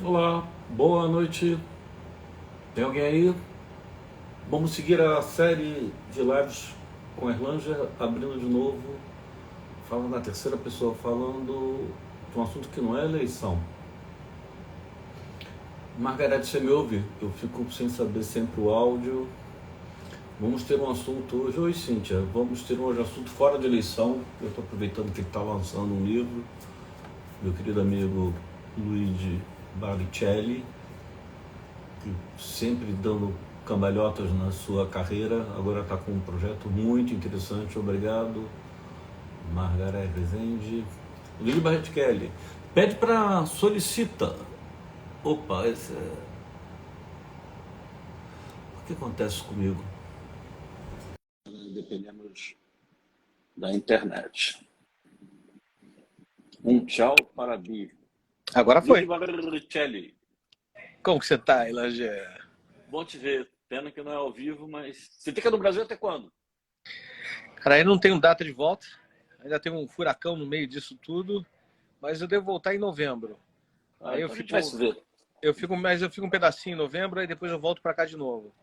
Olá, boa noite. Tem alguém aí? Vamos seguir a série de lives com a Erlanger, abrindo de novo, falando na terceira pessoa, falando de um assunto que não é eleição. Margarete, você me ouve? Eu fico sem saber sempre o áudio. Vamos ter um assunto hoje. Oi, Cíntia. Vamos ter hoje um assunto fora de eleição. Eu estou aproveitando que ele está lançando um livro. Meu querido amigo Luigi Baricelli, sempre dando cambalhotas na sua carreira, agora está com um projeto muito interessante. Obrigado, Margareth Rezende. Lili Barret Kelly pede para solicita. Opa, esse é... O que acontece comigo? Dependemos da internet. Um tchau para Bi. Agora Lili foi. Barret. Como que você tá, Elanger? Bom te ver. Pena que não é ao vivo, mas... Você fica no Brasil até quando? Cara, aí não tenho data de volta. Ainda tem um furacão no meio disso tudo. Mas eu devo voltar em novembro. Aí então a gente vai se ver. Eu fico um pedacinho em novembro, aí depois eu volto para cá de novo.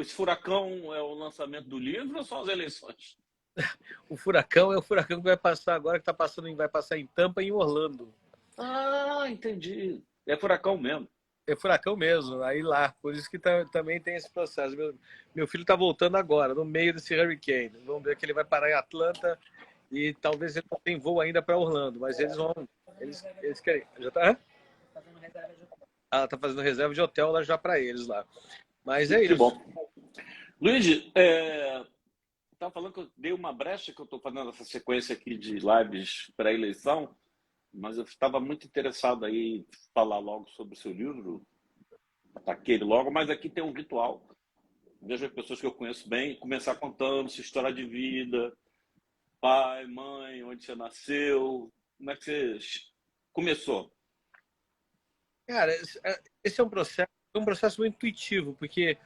Esse furacão é o lançamento do livro ou são as eleições? O furacão é o furacão que vai passar agora, que vai passar em Tampa e em Orlando. Ah, entendi. É furacão mesmo. É furacão mesmo, aí lá. Por isso que também tem esse processo. Meu filho está voltando agora, no meio desse hurricane. Vamos ver que ele vai parar em Atlanta e talvez ele não tenha voo ainda para Orlando, mas eles vão. Eles querem. Já tá? Fazendo reserva de hotel. Ah, tá fazendo reserva de hotel lá já para eles lá. Mas é Que isso. bom. Luigi, estava falando que eu dei uma brecha, que eu estou fazendo essa sequência aqui de lives para eleição, mas eu estava muito interessado aí em falar logo sobre o seu livro, ataquei ele logo, mas aqui tem um ritual. Vejo as pessoas que eu conheço bem, começar contando sua história de vida, pai, mãe, onde você nasceu, como é que você começou? Cara, esse é um processo muito intuitivo, porque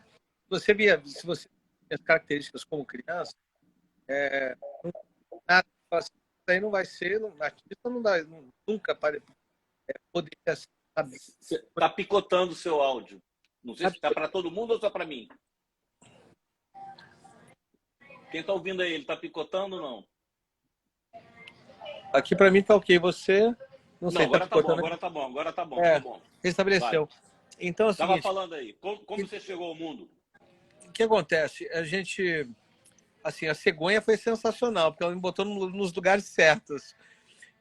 se você tem as características como criança, nada, isso aí não vai ser, artista não dá, nunca poderia saber. Você está picotando o seu áudio. Não sei se está para todo mundo ou só para mim. Quem está ouvindo aí, ele está picotando ou não? Aqui para mim tá ok. Você não sei, agora tá tá bom, agora tá bom, É, tá bom. restabeleceu. Vai. Então, é o Tava seguinte, falando aí, como você chegou ao mundo? o que acontece? A gente, assim, a cegonha foi sensacional, porque ela me botou nos lugares certos.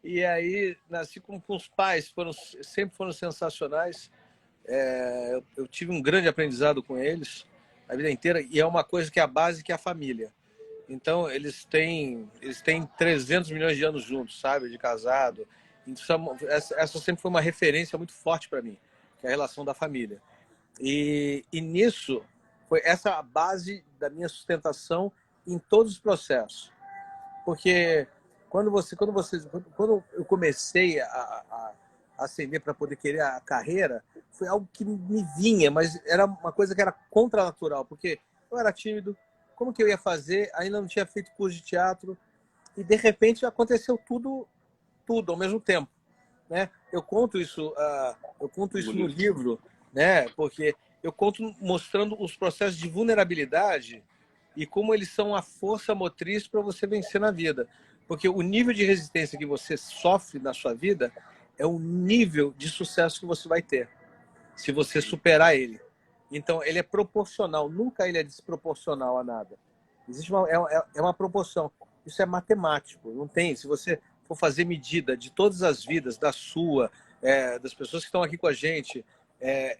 E aí, nasci com os pais, sempre foram sensacionais. Eu tive um grande aprendizado com eles a vida inteira, e é uma coisa que é a base, que é a família. Então, eles têm 300 milhões de anos juntos, sabe, de casado. Então, essa sempre foi uma referência muito forte para mim, que é a relação da família. E nisso, foi essa a base da minha sustentação em todos os processos. Porque quando eu comecei a ascender para poder querer a carreira, foi algo que me vinha, mas era uma coisa que era contranatural, porque eu era tímido, como que eu ia fazer? Ainda não tinha feito curso de teatro, e de repente aconteceu tudo ao mesmo tempo, né? Eu conto isso no livro, né? Porque eu conto mostrando os processos de vulnerabilidade e como eles são a força motriz para você vencer na vida. Porque o nível de resistência que você sofre na sua vida é o nível de sucesso que você vai ter, se você superar ele. Então, ele é proporcional, nunca ele é desproporcional a nada. Existe uma proporção. Isso é matemático, não tem. Se você for fazer medida de todas as vidas, da sua, das pessoas que estão aqui com a gente,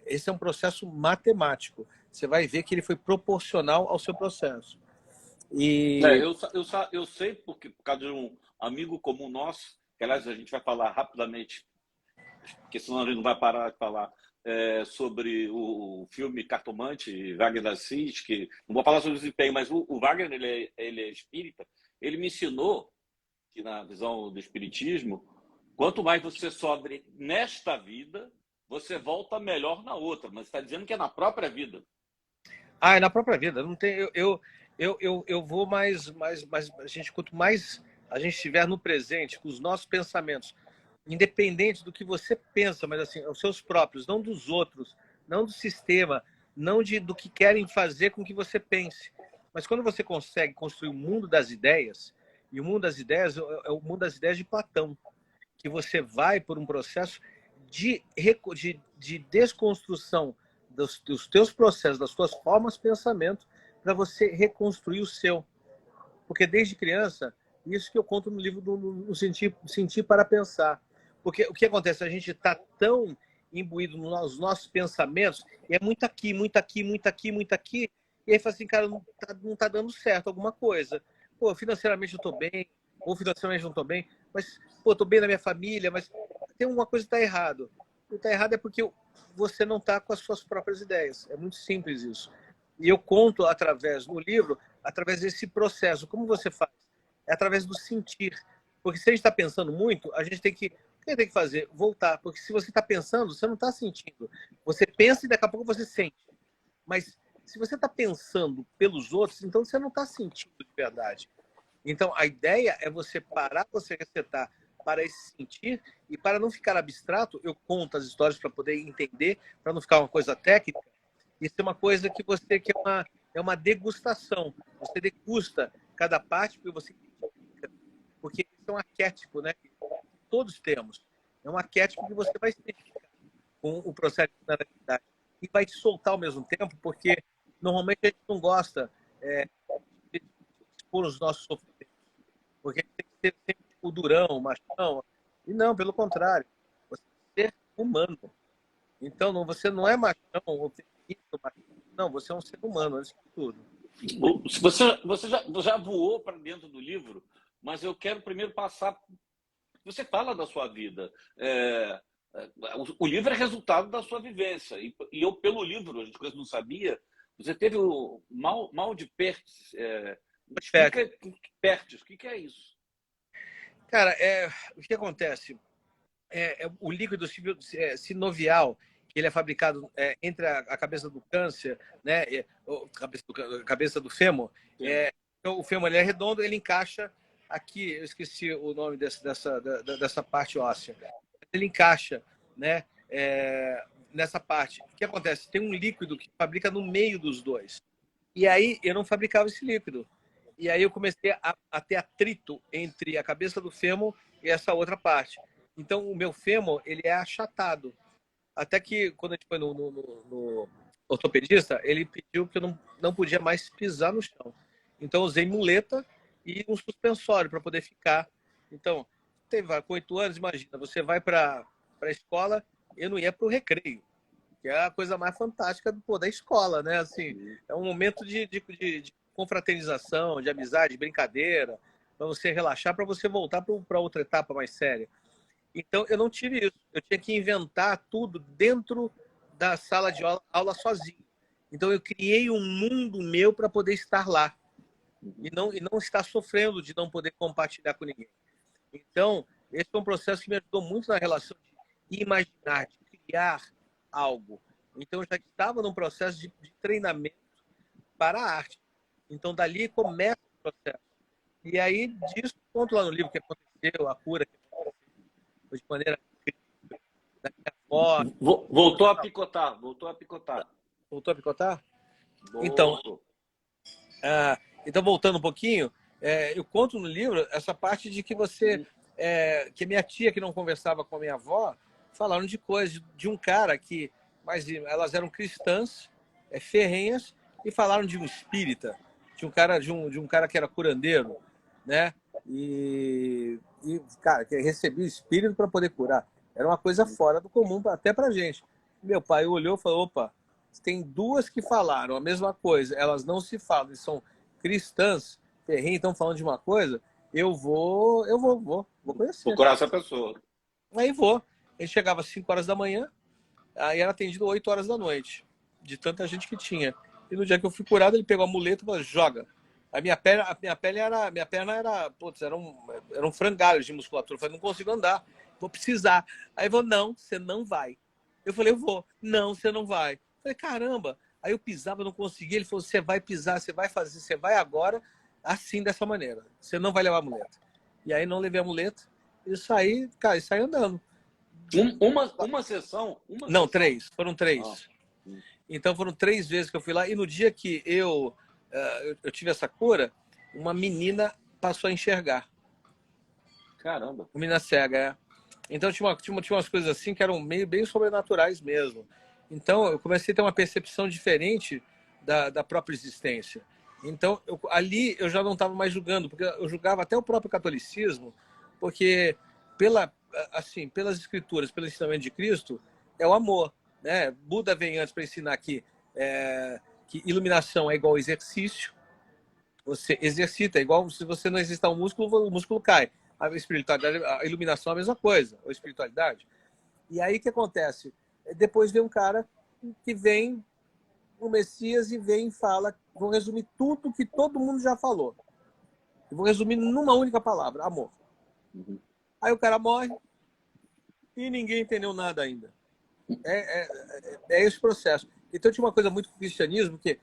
esse é um processo matemático. Você vai ver que ele foi proporcional ao seu processo. Eu sei porque, por causa de um amigo comum nosso, que aliás a gente vai falar rapidamente, porque senão a gente não vai parar de falar, sobre o filme Cartomante, Wagner Assis, que não vou falar sobre o desempenho, mas o Wagner, ele é espírita, ele me ensinou que na visão do espiritismo, quanto mais você sofre nesta vida, você volta melhor na outra, mas está dizendo que é na própria vida. É na própria vida. Não tem, eu vou mais a gente, quanto mais a gente estiver no presente, com os nossos pensamentos independente do que você pensa, mas assim, os seus próprios, não dos outros, não do sistema, não do que querem fazer com que você pense. Mas quando você consegue construir o mundo das ideias, e o mundo das ideias é o mundo das ideias de Platão, que você vai por um processo de desconstrução dos teus processos, das suas formas de pensamento, para você reconstruir o seu. Porque desde criança, isso que eu conto no livro do Sentir para Pensar. Porque o que acontece? A gente está tão imbuído nos nossos pensamentos, e é muito aqui, muito aqui, muito aqui, muito aqui, e aí fala assim, cara, não tá dando certo alguma coisa. Pô, financeiramente eu estou bem, ou financeiramente eu não estou bem, mas, pô, estou bem na minha família, mas tem uma coisa que está errado. O que está errado é porque você não está com as suas próprias ideias. É muito simples isso. E eu conto no livro, através desse processo. Como você faz? É através do sentir. Porque se a gente está pensando muito, a gente tem que... O que tem que fazer? Voltar. Porque se você está pensando, você não está sentindo. Você pensa e daqui a pouco você sente. Mas se você está pensando pelos outros, então você não está sentindo de verdade. Então, a ideia é você parar, você resetar para esse sentir, e para não ficar abstrato, eu conto as histórias para poder entender, para não ficar uma coisa técnica. Isso é uma coisa que você que é uma degustação. Você degusta cada parte porque você identifica. Porque isso é um arquétipo, né? Que todos temos. É um arquétipo que você vai se identificar com o processo de naturalidade e vai te soltar ao mesmo tempo, porque normalmente a gente não gosta de expor os nossos sofrimentos. Porque tem que ser sempre o durão, o machão. E não, pelo contrário. Você tem que ser humano. Então, você não é machão ou feminino, não, você é um ser humano, antes de tudo. Você já voou para dentro do livro, mas eu quero primeiro passar. Você fala da sua vida. O livro é resultado da sua vivência. E eu, pelo livro, a gente não sabia, você teve o mal de Pertes. Explica Pertes, o que é isso? Cara, o que acontece? O líquido sinovial, que ele é fabricado entre a cabeça do câncer, né, cabeça do fêmur. Então, o fêmur ele é redondo, ele encaixa aqui, eu esqueci o nome dessa parte óssea. Ele encaixa, né, nessa parte. O que acontece? Tem um líquido que fabrica no meio dos dois. E aí eu não fabricava esse líquido. E aí eu comecei a ter atrito entre a cabeça do fêmur e essa outra parte. Então, o meu fêmur, ele é achatado. Até que, quando a gente foi no ortopedista, ele pediu que eu não podia mais pisar no chão. Então, eu usei muleta e um suspensório para poder ficar. Então, com 8 anos, imagina, você vai para a escola, eu não ia para o recreio, que é a coisa mais fantástica da escola, né? Assim, é um momento de confraternização, de amizade, de brincadeira, para você relaxar, para você voltar para outra etapa mais séria. Então, eu não tive isso. Eu tinha que inventar tudo dentro da sala de aula sozinho. Então, eu criei um mundo meu para poder estar lá. E não estar sofrendo de não poder compartilhar com ninguém. Então, esse foi um processo que me ajudou muito na relação de imaginar, de criar algo. Então, eu já estava num processo de treinamento para a arte. Então, dali começa o processo. E aí, disso, conto lá no livro o que aconteceu, a cura que aconteceu de maneira incrível, da minha avó. Voltou a picotar, voltou a picotar. Voltou a picotar? Voltou. Então, voltando um pouquinho, eu conto no livro essa parte de que que minha tia, que não conversava com a minha avó, falaram de coisas, de um cara que... Mas elas eram cristãs, ferrenhas, e falaram de um espírita, de um cara que era curandeiro, né? E cara, que recebia o espírito para poder curar. Era uma coisa fora do comum, até pra gente. Meu pai olhou e falou, opa, tem duas que falaram a mesma coisa, elas não se falam, eles são cristãs, ferrenhas, estão falando de uma coisa, eu vou conhecer. Procurar essa pessoa. Aí vou. Ele chegava às 5 horas da manhã, aí era atendido 8 horas da noite, de tanta gente que tinha. E no dia que eu fui curado, ele pegou a muleta e falou, joga. A minha perna era, putz, era um frangalho de musculatura. Eu falei, não consigo andar, vou precisar. Aí eu falou, não, você não vai. Eu falei, eu vou. Não, você não vai. Eu falei, caramba. Aí eu pisava, não conseguia. Ele falou, você vai pisar, você vai fazer, você vai agora, assim, dessa maneira. Você não vai levar a muleta. E aí não levei a muleta. e saí, cara, e saí andando. Uma sessão? Não, Sessão? 3. Foram 3. Ah. Então foram 3 vezes que eu fui lá. E no dia que eu tive essa cura, uma menina passou a enxergar. Caramba. Uma menina cega, é. Então tinha umas coisas assim que eram meio bem sobrenaturais mesmo. Então eu comecei a ter uma percepção diferente da própria existência. Então ali eu já não estava mais julgando, porque eu julgava até o próprio catolicismo, porque pelas escrituras, pelo ensinamento de Cristo, é o amor, né? Buda vem antes para ensinar que iluminação é igual exercício. Você exercita, é igual se você não exercitar o músculo cai. A espiritualidade, a iluminação é a mesma coisa, a espiritualidade. E aí o que acontece? Depois vem um cara que vem, o Messias, e vem e fala, vou resumir tudo que todo mundo já falou. Vou resumir numa única palavra, amor. Uhum. Aí o cara morre e ninguém entendeu nada ainda. É esse processo. Então tinha uma coisa muito do cristianismo, que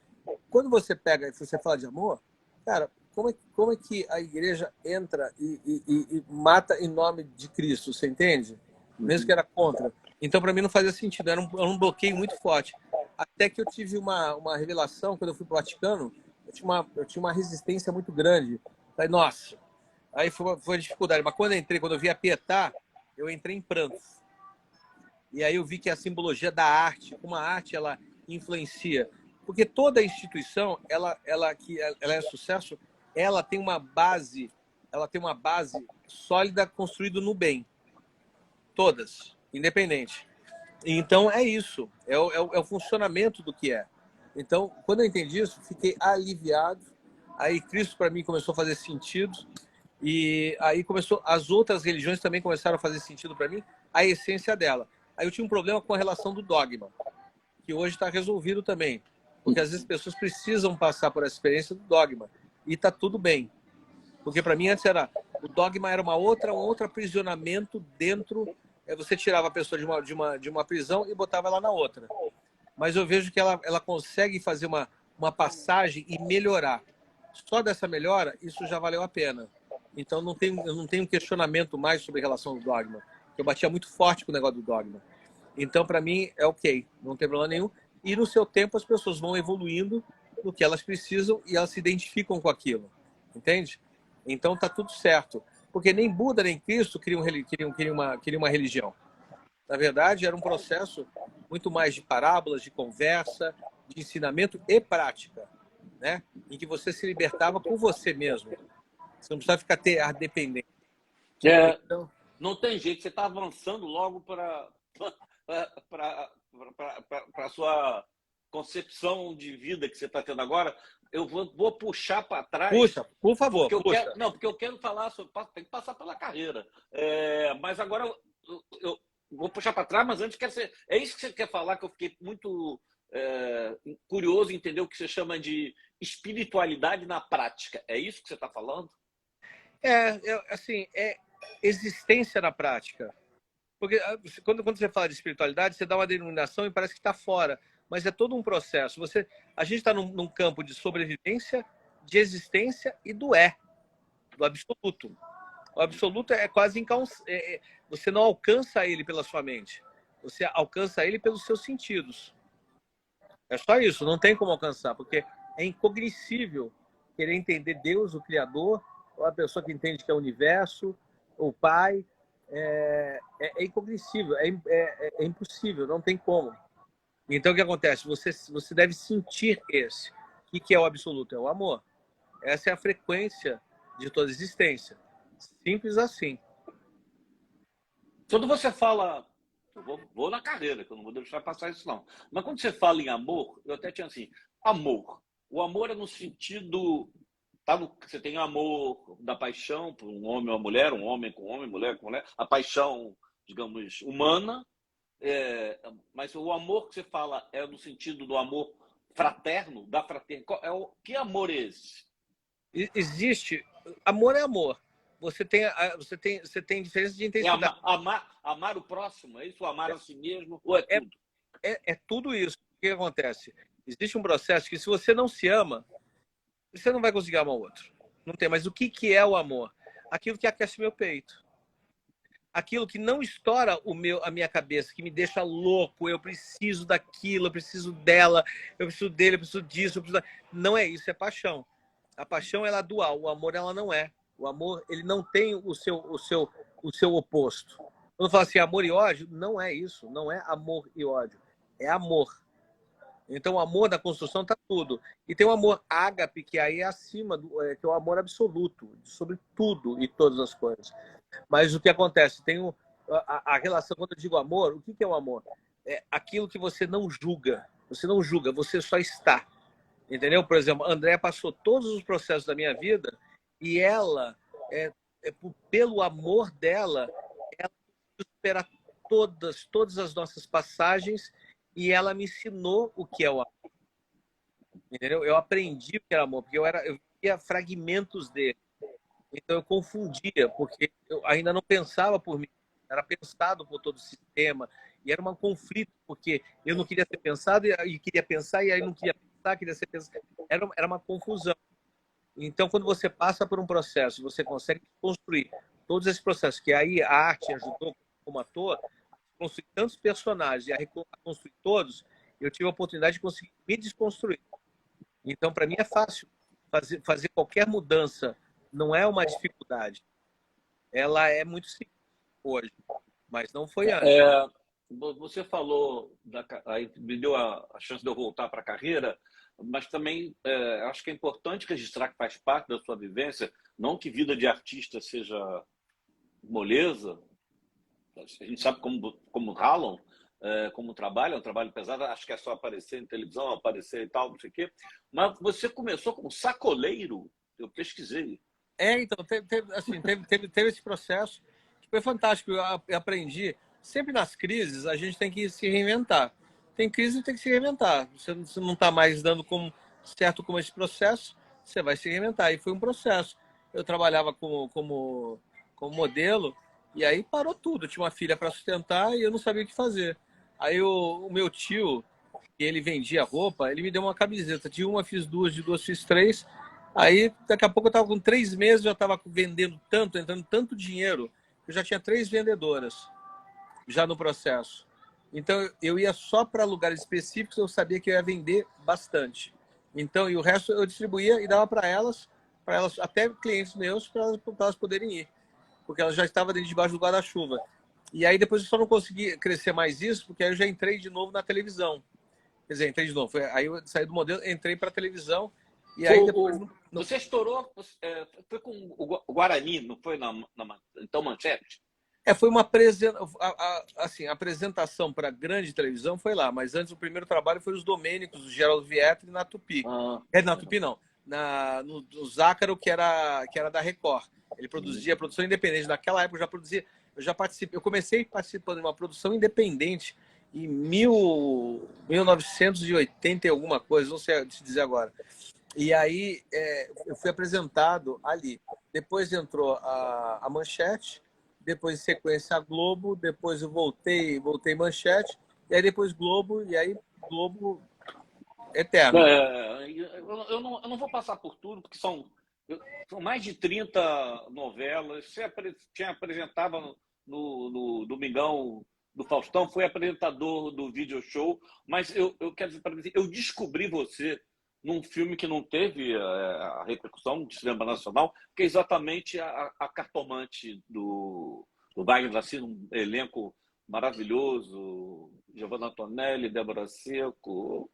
quando você pega e você fala de amor, cara, como é que a igreja entra e mata em nome de Cristo, você entende? Mesmo que era contra. Então, para mim, não fazia sentido, era um bloqueio muito forte. Até que eu tive uma revelação, quando eu fui para o Vaticano, eu tinha uma resistência muito grande. Falei, nossa, aí foi a dificuldade. Mas quando eu vi a Pietà, eu entrei em prantos. E aí eu vi que a simbologia da arte, como a arte ela influencia. Porque toda instituição, ela é sucesso, ela tem uma base sólida construída no bem. Todas, independente. Então é isso, é o funcionamento do que é. Então, quando eu entendi isso, fiquei aliviado. Aí Cristo para mim começou a fazer sentido. E aí as outras religiões também começaram a fazer sentido para mim, a essência dela. Aí eu tinha um problema com a relação do dogma, que hoje está resolvido também. Porque às vezes as pessoas precisam passar por essa experiência do dogma. E está tudo bem. Porque para mim antes o dogma era um outro aprisionamento dentro. Você tirava a pessoa de uma prisão e botava ela na outra. Mas eu vejo que ela consegue fazer uma passagem e melhorar. Só dessa melhora, isso já valeu a pena. Então eu não tenho questionamento mais sobre a relação do dogma. Eu batia muito forte com o negócio do dogma. Então, para mim, é ok, não tem problema nenhum. E no seu tempo as pessoas vão evoluindo no que elas precisam e elas se identificam com aquilo. Entende? Então tá tudo certo. Porque nem Buda nem Cristo queriam uma religião. Na verdade, era um processo muito mais de parábolas, de conversa, de ensinamento e prática, né? Em que você se libertava por você mesmo. Você não precisava ficar dependente. Então, não tem jeito, você está avançando logo para a sua concepção de vida que você está tendo agora. Eu vou puxar para trás. Puxa, por favor. Porque eu quero falar sobre. Tem que passar pela carreira. Mas agora eu vou puxar para trás, mas antes quero ser. É isso que você quer falar, que eu fiquei muito curioso em entender o que você chama de espiritualidade na prática. É isso que você está falando? Assim, é existência na prática. Porque quando você fala de espiritualidade, você dá uma denominação e parece que está fora. Mas é todo um processo. A gente está num campo de sobrevivência, de existência e do absoluto. O absoluto é quase você não alcança ele pela sua mente. Você alcança ele pelos seus sentidos. É só isso, não tem como alcançar, porque é incognoscível querer entender Deus, o Criador, ou a pessoa que entende que é o universo, o Pai. É incognoscível, é impossível, não tem como. Então o que acontece? Você deve sentir esse. O que é o absoluto? É o amor. Essa é a frequência de toda existência. Simples assim. Quando você fala, eu vou na carreira, que eu não vou deixar passar isso não. Mas quando você fala em amor, eu até tinha assim, amor. O amor é no sentido, você tem amor da paixão por um homem ou uma mulher, um homem com homem, mulher com mulher, a paixão, digamos, humana. Mas o amor que você fala é no sentido do amor fraterno, da fraternidade. Que amor é esse? Existe. Amor é amor. Você tem diferença de intensidade. Amar o próximo, é isso? Amar a si mesmo? Ou é tudo? É tudo isso. O que acontece? Existe um processo que, se você não se ama, você não vai conseguir amar o outro. Não tem. Mas o que é o amor? Aquilo que aquece meu peito. aquilo que não estoura a minha cabeça, que me deixa louco, eu preciso daquilo, eu preciso dela, eu preciso dele, eu preciso disso, não é isso, é paixão. A paixão ela é dual, o amor ela não é. O amor ele não tem o seu oposto. Quando fala assim amor e ódio, não é isso, não é amor e ódio, é amor. Então, o amor da construção está tudo. E tem o amor ágape, que aí é acima, que é o amor absoluto, sobre tudo e todas as coisas. Mas o que acontece? Tem a relação, quando eu digo amor, o que é o amor? É aquilo que você não julga. Você não julga, você só está. Entendeu? Por exemplo, a Andréa passou todos os processos da minha vida e ela, pelo amor dela, ela supera todas as nossas passagens e ela me ensinou o que é o amor. Entendeu? Eu aprendi o que era amor, porque eu via fragmentos dele. Então eu confundia, porque eu ainda não pensava por mim, era pensado por todo o sistema, e era um conflito, porque eu não queria ser pensado e queria pensar, e aí não queria pensar, queria ser pensado. Era uma confusão. Então, quando você passa por um processo, você consegue construir todos esses processos, que aí a arte ajudou como ator, a construir tantos personagens e a reconstruir todos, eu tive a oportunidade de conseguir me desconstruir. Então, para mim é fácil fazer qualquer mudança, não é uma dificuldade. Ela é muito simples hoje, mas não foi antes. Você falou, aí me deu a chance de eu voltar para a carreira, mas também acho que é importante registrar que faz parte da sua vivência, não que vida de artista seja moleza, a gente sabe como ralam, como trabalham, um trabalho pesado, acho que é só aparecer em televisão, aparecer e tal, não sei o quê. Mas você começou como sacoleiro, eu pesquisei. Então, teve esse processo que foi fantástico. Eu aprendi, sempre nas crises, a gente tem que se reinventar. Tem crise, tem que se reinventar. Você não está mais dando certo como esse processo, você vai se reinventar. E foi um processo. Eu trabalhava como modelo, e aí parou tudo. Eu tinha uma filha para sustentar e eu não sabia o que fazer. Aí o meu tio, que ele vendia roupa, ele me deu uma camiseta. De uma fiz duas, de duas fiz três. Aí, daqui a pouco, eu estava com 3 meses, já estava vendendo tanto, entrando tanto dinheiro, que eu já tinha 3 vendedoras já no processo. Então, eu ia só para lugares específicos, eu sabia que eu ia vender bastante. Então, e o resto eu distribuía e dava para elas, até clientes meus, para elas poderem ir, porque elas já estavam dentro debaixo do guarda-chuva. E aí, depois eu só não consegui crescer mais isso, porque aí eu já entrei de novo na televisão. Quer dizer, entrei de novo. Aí eu saí do modelo, entrei para a televisão, e aí depois... Você estourou, foi com o Guarani, não foi então Manchete? Foi uma assim, apresentação para grande televisão foi lá, mas antes o primeiro trabalho foi os Domênicos, o Geraldo Vietri na Tupi. Na Tupi não, no Zácaro, que era da Record. Ele produzia produção independente. Naquela época eu já participei, eu comecei participando de uma produção independente em 1980 e alguma coisa, não sei te dizer agora. E aí eu fui apresentado ali. Depois entrou a Manchete, depois em sequência a Globo, depois eu voltei Manchete, e aí depois Globo, e aí Globo eterno. Eu não vou passar por tudo, porque são mais de 30 novelas. Você apresentava no Domingão do Faustão, foi apresentador do video show, mas eu quero dizer para você, eu descobri você num filme que não teve a repercussão de cinema nacional, que é exatamente a Cartomante do Wagner Lacy, um elenco maravilhoso, Giovanna Antonelli, Débora Seco,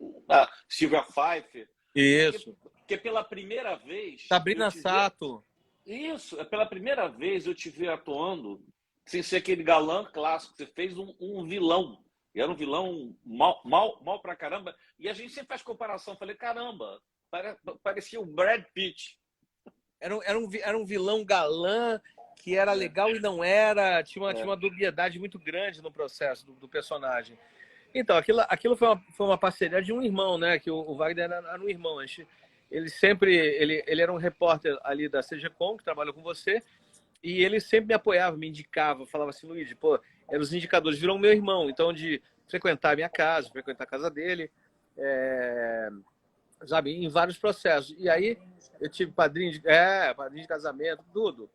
Silvia Pfeiffer. Isso. Porque pela primeira vez... Sabrina Sato. Isso, pela primeira vez eu te vi atuando sem ser aquele galã clássico. Você fez um vilão. E era um vilão mal pra caramba. E a gente sempre faz comparação. Falei, caramba, parecia o Brad Pitt. Era um vilão galã que era legal e não era. Tinha uma dubiedade muito grande no processo do personagem. Então, aquilo foi uma parceria de um irmão, né? Que o Wagner era um irmão. Ele era um repórter ali da CGCOM, que trabalhou com você, e ele sempre me apoiava, me indicava, falava assim, Luiz, pô, eram os indicadores, virou meu irmão, então de frequentar a minha casa, frequentar a casa dele, sabe, em vários processos. E aí eu tive padrinho de casamento, tudo.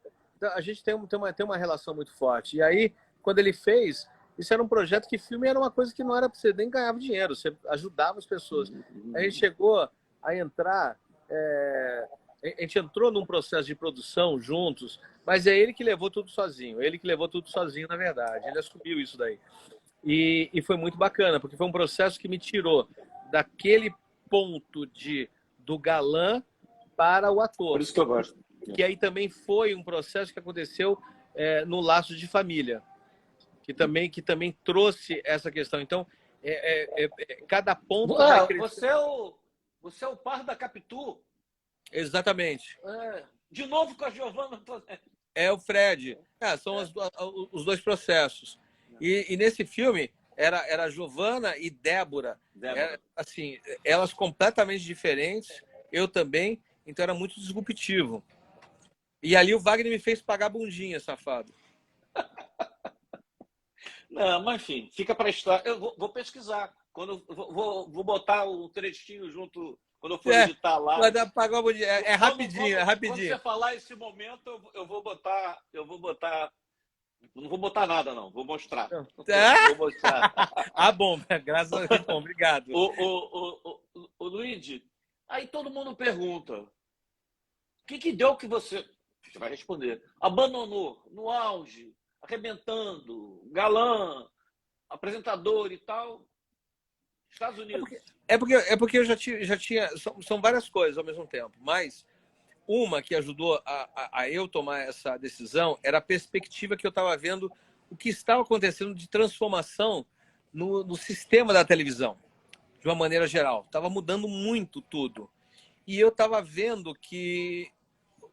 a gente tem uma relação muito forte. E aí, quando ele fez, isso era um projeto que filme era uma coisa que não era para você nem ganhava dinheiro, você ajudava as pessoas. A gente chegou a entrar, a gente entrou num processo de produção juntos, mas é ele que levou tudo sozinho. Ele que levou tudo sozinho, na verdade. Ele assumiu isso daí. E foi muito bacana, porque foi um processo que me tirou daquele ponto do galã para o ator. Por isso que eu gosto. Que aí também foi um processo que aconteceu no Laços de Família, que também trouxe essa questão. Então, cada ponto vai crescer. Você é o par da Capitu. Exatamente. De novo com a Giovanna. É o Fred. São os dois processos. E nesse filme era Giovanna e Débora. Assim, elas completamente diferentes, eu também, então era muito disruptivo. E ali o Wagner me fez pagar bundinha, safado. Não, mas enfim, fica para a história. Eu vou pesquisar. Quando vou botar o trechinho junto, quando eu for editar lá. Vai dar pagar bundinha. É rapidinho, é rapidinho. Quando você falar esse momento, eu vou botar. Não vou botar nada, não. Vou mostrar. Vou mostrar. Bom. Graças a Deus. Bom, obrigado. O Luigi, aí todo mundo pergunta, o que deu que você vai responder, abandonou no auge, arrebentando, galã, apresentador e tal, Estados Unidos? É porque eu já tinha são várias coisas ao mesmo tempo, mas uma que ajudou a eu tomar essa decisão era a perspectiva que eu estava vendo o que estava acontecendo de transformação no sistema da televisão, de uma maneira geral. Estava mudando muito tudo. E eu estava vendo que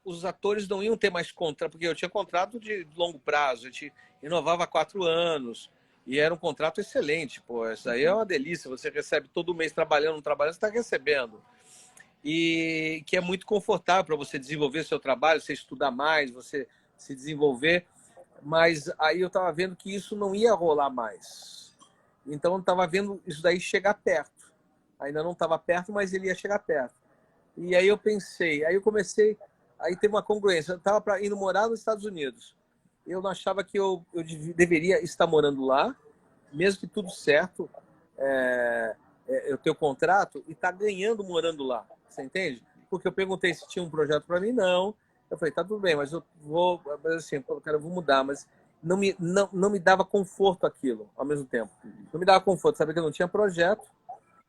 os atores não iam ter mais contrato, porque eu tinha contrato de longo prazo, a gente renovava há 4 anos, e era um contrato excelente. Pô, isso aí é uma delícia, você recebe todo mês trabalhando, você está recebendo. E que é muito confortável para você desenvolver seu trabalho, você estudar mais, você se desenvolver. Mas aí eu estava vendo que isso não ia rolar mais. Então eu estava vendo isso daí chegar perto. Ainda não estava perto, mas ele ia chegar perto. E aí eu pensei, aí eu comecei, aí teve uma congruência. Eu estava indo morar nos Estados Unidos. Eu não achava que eu deveria estar morando lá, mesmo que tudo certo, eu ter o contrato e estar ganhando morando lá. Você entende? Porque eu perguntei se tinha um projeto para mim, não. Eu falei, tá tudo bem, mas eu vou, assim, cara, eu vou mudar, mas não me dava conforto aquilo ao mesmo tempo. Não me dava conforto, saber que eu não tinha projeto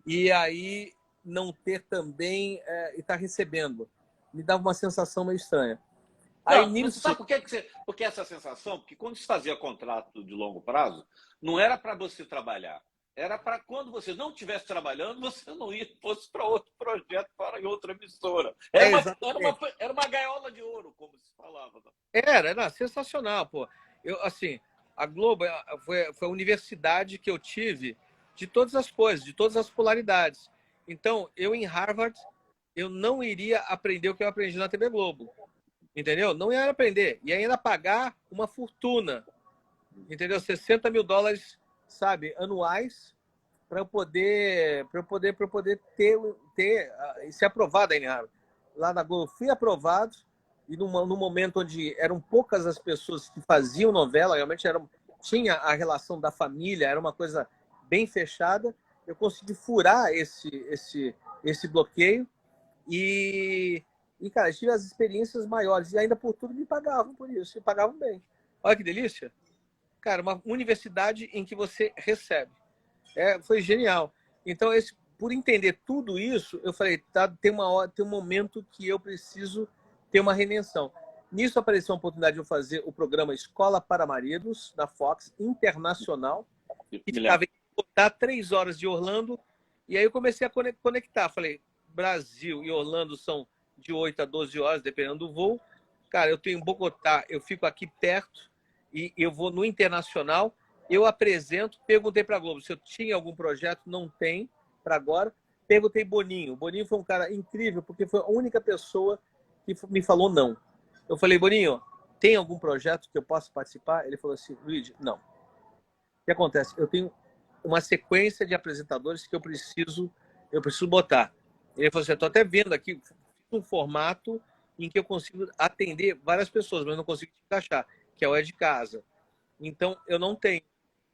e aí não ter também e estar recebendo. Me dava uma sensação meio estranha. Aí, Você sabe por que essa sensação? Porque quando se fazia contrato de longo prazo, não era para você trabalhar. Era para quando você não estivesse trabalhando, você não fosse para outro projeto, para outra emissora. Era uma gaiola de ouro, como se falava. Era sensacional, pô. Assim, a Globo foi a universidade que eu tive de todas as coisas, de todas as polaridades. Então, eu em Harvard, eu não iria aprender o que eu aprendi na TV Globo. Entendeu? Não ia aprender. E ainda pagar uma fortuna. Entendeu? $60 mil, sabe, anuais, para eu poder ter ser aprovado aí em Harvard. Lá na Globo, fui aprovado, e num momento onde eram poucas as pessoas que faziam novela, realmente tinha a relação da família, era uma coisa bem fechada, eu consegui furar esse bloqueio e, cara, tive as experiências maiores e ainda por tudo me pagavam por isso, me pagavam bem. Olha que delícia. Cara, uma universidade em que você recebe. Foi genial. Então, por entender tudo isso, eu falei, tem um momento que eu preciso ter uma redenção. Nisso apareceu a oportunidade de eu fazer o programa Escola para Maridos, da Fox, internacional, que ficava em 3 horas de Orlando, e aí eu comecei a conectar. Falei, Brasil e Orlando são de 8 a 12 horas, dependendo do voo. Cara, eu tenho em Bogotá, eu fico aqui perto, e eu vou no internacional, eu apresento, perguntei para a Globo se eu tinha algum projeto, não tem para agora. Perguntei Boninho. Boninho foi um cara incrível, porque foi a única pessoa que me falou não. Eu falei, Boninho, tem algum projeto que eu possa participar? Ele falou assim, Luigi, não. O que acontece? Eu tenho uma sequência de apresentadores que eu preciso botar. Ele falou assim, estou até vendo aqui um formato em que eu consigo atender várias pessoas, mas não consigo encaixar, que é o É de Casa. Então, eu não tenho.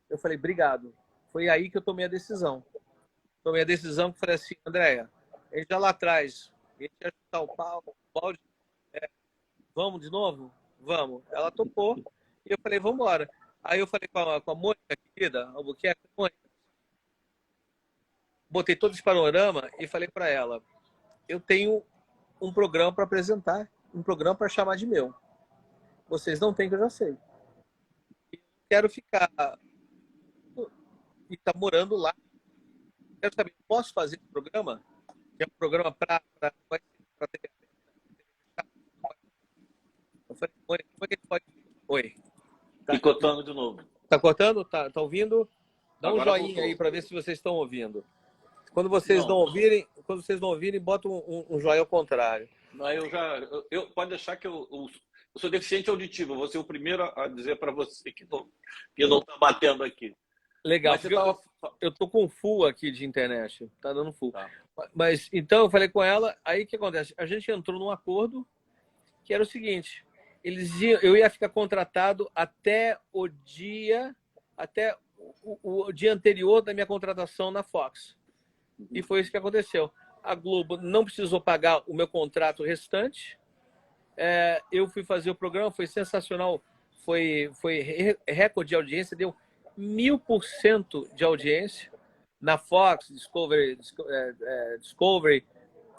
Eu falei, obrigado. Foi aí que eu tomei a decisão. Tomei a decisão que falei assim, Andréia, a gente já lá atrás, a gente ia chutar o balde, vamos de novo? Vamos. Ela topou e eu falei, vamos embora. Aí eu falei com a Mônica, querida, Albuquerque, Mônica, botei todo esse panorama e falei para ela, eu tenho um programa para apresentar, um programa para chamar de meu. Vocês não têm, que eu já sei. Quero ficar e tá morando lá. Quero saber, posso fazer esse programa? Que é um programa para TV. Eu falei, Mônica, como é que a gente pode... Oi. Picotando de novo. Tá cortando? Tá ouvindo? Dá um Agora joinha voltou. aí para ver se vocês estão ouvindo. Quando vocês não ouvirem, bota um joinha ao contrário. Não, pode deixar que eu sou deficiente auditivo. Eu vou ser o primeiro a dizer para você que não está batendo aqui. Legal. Mas eu tô com full aqui de internet. Tá dando full. Tá. Mas então eu falei com ela. Aí o que acontece? A gente entrou num acordo que era o seguinte: eu ia ficar contratado até o dia anterior da minha contratação na Fox. E foi isso que aconteceu. A Globo não precisou pagar o meu contrato restante. Eu fui fazer o programa, foi sensacional. Foi recorde de audiência, deu 1000% de audiência na Fox, Discovery,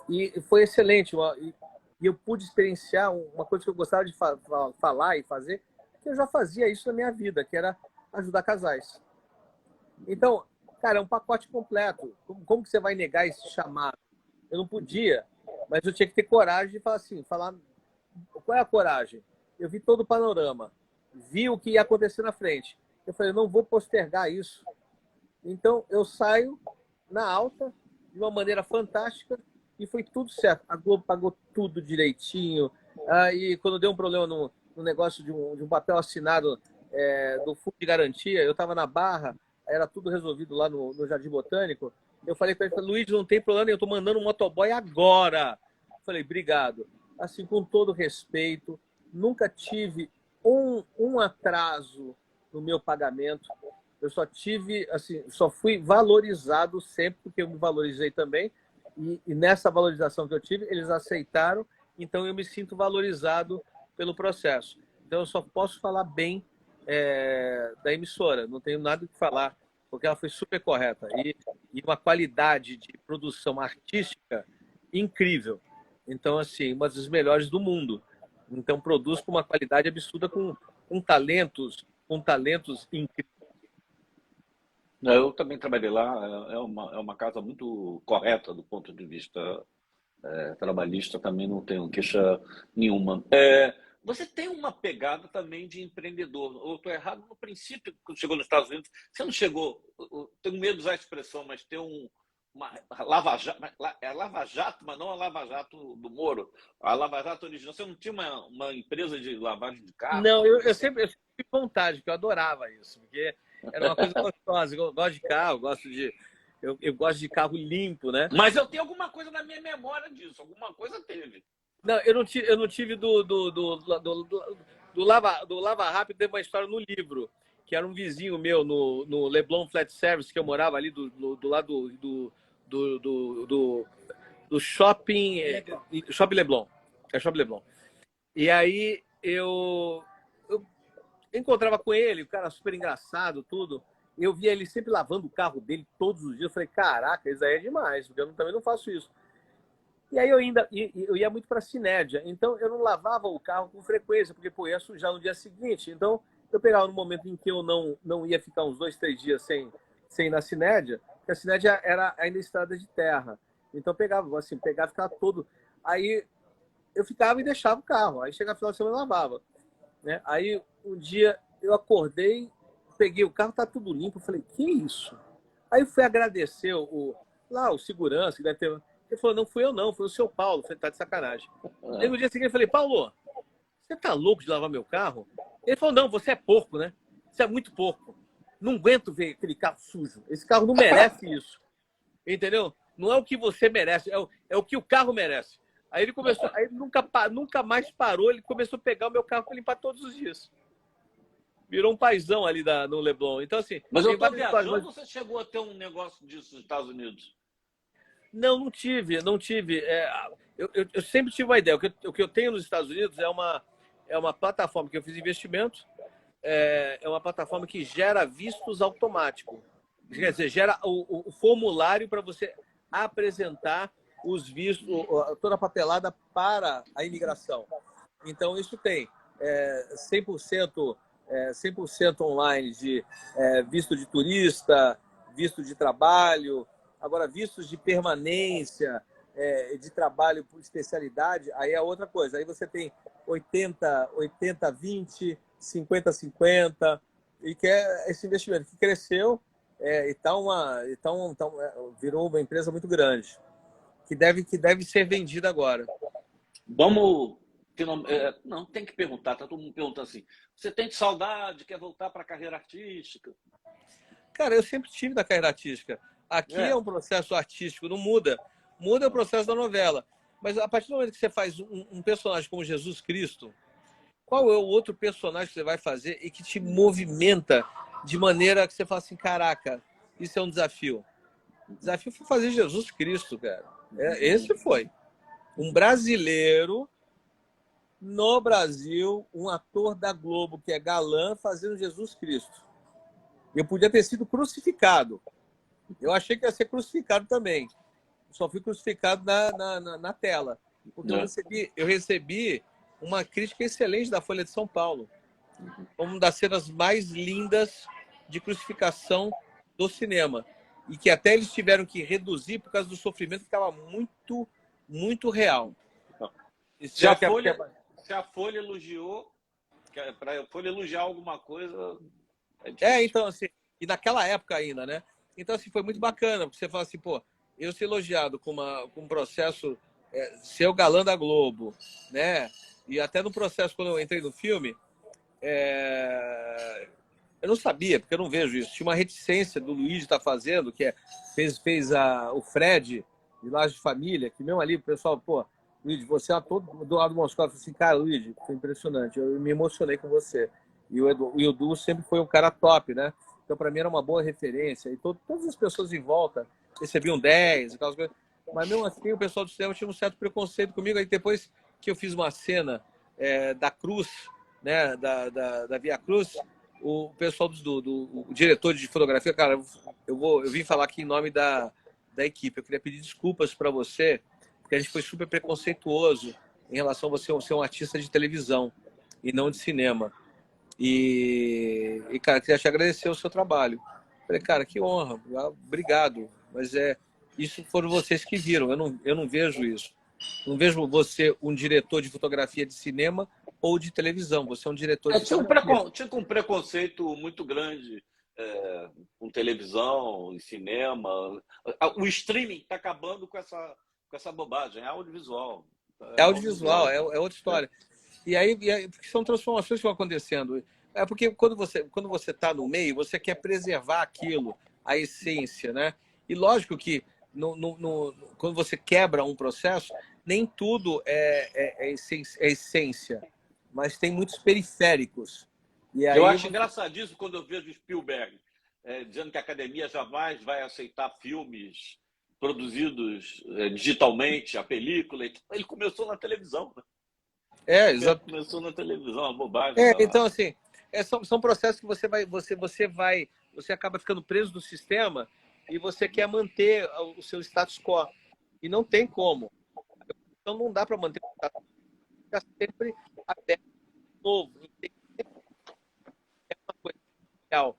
e foi excelente. E eu pude experienciar uma coisa que eu gostava de falar e fazer, que eu já fazia isso na minha vida, que era ajudar casais. Então, cara, é um pacote completo. Como que você vai negar esse chamado? Eu não podia, mas eu tinha que ter coragem de falar qual é a coragem? Eu vi todo o panorama, vi o que ia acontecer na frente. Eu falei, eu não vou postergar isso. Então, eu saio na alta, de uma maneira fantástica, e foi tudo certo. A Globo pagou tudo direitinho. E quando deu um problema no negócio de um papel assinado do Fundo de Garantia, eu estava na Barra, era tudo resolvido lá no Jardim Botânico. Eu falei para ele, Luiz, não tem problema, eu estou mandando um motoboy agora. Eu falei, obrigado. Assim, com todo respeito, nunca tive um atraso no meu pagamento. Eu só tive, assim, só fui valorizado sempre, porque eu me valorizei também. E nessa valorização que eu tive, eles aceitaram, então eu me sinto valorizado pelo processo. Então eu só posso falar bem da emissora, não tenho nada que falar, porque ela foi super correta e uma qualidade de produção artística incrível. Então, assim, uma das melhores do mundo. Então, produz com uma qualidade absurda, com talentos incríveis. Eu também trabalhei lá, é uma casa muito correta do ponto de vista trabalhista, também não tenho queixa nenhuma. Você tem uma pegada também de empreendedor, ou estou errado no princípio, quando chegou nos Estados Unidos, você não chegou, tenho medo de usar a expressão, mas tem uma Lava Jato, mas não a Lava Jato do Moro, a Lava Jato original. Você não tinha uma empresa de lavagem de carro? Não, eu sempre tive vontade, porque eu adorava isso, porque era uma coisa gostosa. Eu gosto de carro, eu gosto de carro limpo, né? Mas eu tenho alguma coisa na minha memória disso, alguma coisa teve. Não, eu não tive do Lava Rápido, teve uma história no livro, que era um vizinho meu no Leblon Flat Service, que eu morava ali do lado do shopping, Shopping Leblon. É Shopping Leblon. E aí eu encontrava com ele, o cara super engraçado, tudo. Eu via ele sempre lavando o carro dele todos os dias. Eu falei, caraca, isso aí é demais, porque eu também não faço isso. E aí eu ia muito para a Cinédia, então eu não lavava o carro com frequência, porque ia sujar no dia seguinte. Então eu pegava no momento em que eu não ia ficar uns 2, 3 dias sem ir na Cinédia, porque a Cinédia era ainda estrada de terra. Então pegava, ficava todo. Aí eu ficava e deixava o carro. Aí chegava no final de semana e lavava. Né? Aí um dia eu acordei, peguei o carro, tá tudo limpo. Eu falei, que isso? Aí eu fui agradecer o segurança, que deve ter. Ele falou, não fui eu não, foi o seu Paulo. Eu falei, tá de sacanagem. Aí no dia seguinte eu falei, Paulo, você tá louco de lavar meu carro? Ele falou, não, você é porco, né? Você é muito porco. Não aguento ver aquele carro sujo. Esse carro não merece isso. Entendeu? Não é o que você merece, é o que o carro merece. Aí ele começou, aí nunca mais parou, ele começou a pegar o meu carro para limpar todos os dias. Virou um paizão ali no Leblon. Então, assim, Mas eu tem estou várias histórias. viajando, você chegou a ter um negócio disso nos Estados Unidos? Não tive, não tive. Eu sempre tive uma ideia. O que eu tenho nos Estados Unidos é uma plataforma que eu fiz investimento, é uma plataforma que gera vistos automático. Quer dizer, gera o formulário para você apresentar os vistos, toda a papelada para a imigração. Então, isso tem 100%, 100% online de visto de turista, visto de trabalho, agora vistos de permanência, de trabalho por especialidade, aí é outra coisa. Aí você tem 80-20, 50-50, e que é esse investimento que cresceu virou uma empresa muito grande, que deve ser vendida agora. Vamos. Não, tem que perguntar, tá todo mundo perguntando assim. Você tem saudade, quer voltar para a carreira artística? Cara, eu sempre tive da carreira artística. Aqui é É. um processo artístico, não muda. Muda o processo da novela. Mas a partir do momento que você faz um personagem como Jesus Cristo, qual é o outro personagem que você vai fazer e que te movimenta de maneira que você fala assim, caraca, isso é um desafio. O desafio foi fazer Jesus Cristo, cara. Esse foi. Um brasileiro no Brasil, um ator da Globo que é galã fazendo Jesus Cristo. Eu podia ter sido crucificado. Eu achei que ia ser crucificado também. Só fui crucificado na tela. Porque eu recebi uma crítica excelente da Folha de São Paulo. Como uma das cenas mais lindas de crucificação do cinema. E que até eles tiveram que reduzir por causa do sofrimento que estava muito, muito real. Se a Folha elogiou, para a Folha elogiar alguma coisa, é difícil. Então, assim, e naquela época ainda, né? Então, assim, foi muito bacana, porque você fala assim, pô, eu ser elogiado com um processo, ser o galã da Globo, né? E até no processo, quando eu entrei no filme, eu não sabia, porque eu não vejo isso. Tinha uma reticência do Luigi estar fazendo, fez o Fred, de Laje de Família, que mesmo ali o pessoal, pô, Luigi, você é ator do lado do Moscou. Eu falei assim, cara, Luigi, foi impressionante, eu me emocionei com você. E o Edu sempre foi um cara top, né? Então, para mim, era uma boa referência. E todas as pessoas em volta recebiam 10, aquelas coisas. Mas mesmo assim, o pessoal do cinema tinha um certo preconceito comigo. Aí depois que eu fiz uma cena da Cruz, né, da Via Cruz, o pessoal o diretor de fotografia, cara, eu vim falar aqui em nome da equipe. Eu queria pedir desculpas para você, porque a gente foi super preconceituoso em relação a você ser um artista de televisão e não de cinema. E cara, queria te agradecer o seu trabalho. Falei, cara, que honra, obrigado. Mas isso foram vocês que viram, eu não vejo isso. Não vejo você um diretor de fotografia de cinema ou de televisão. Você é um diretor de fotografia. Tinha um preconceito muito grande com televisão e cinema. O streaming está acabando com essa bobagem. É audiovisual. É audiovisual, é outra história. E aí porque são transformações que vão acontecendo. É porque quando você está no meio, você quer preservar aquilo, a essência, né? E lógico que quando você quebra um processo, nem tudo é essência, mas tem muitos periféricos. E aí eu acho engraçadíssimo quando eu vejo Spielberg dizendo que a academia jamais vai aceitar filmes produzidos digitalmente, a película. Ele começou na televisão, né? Exato. Começou na televisão, uma bobagem. Então, assim, são processos que você acaba ficando preso no sistema e você quer manter o seu status quo. E não tem como. Então, não dá para manter o status quo. Fica sempre aberto, novo. É uma coisa legal.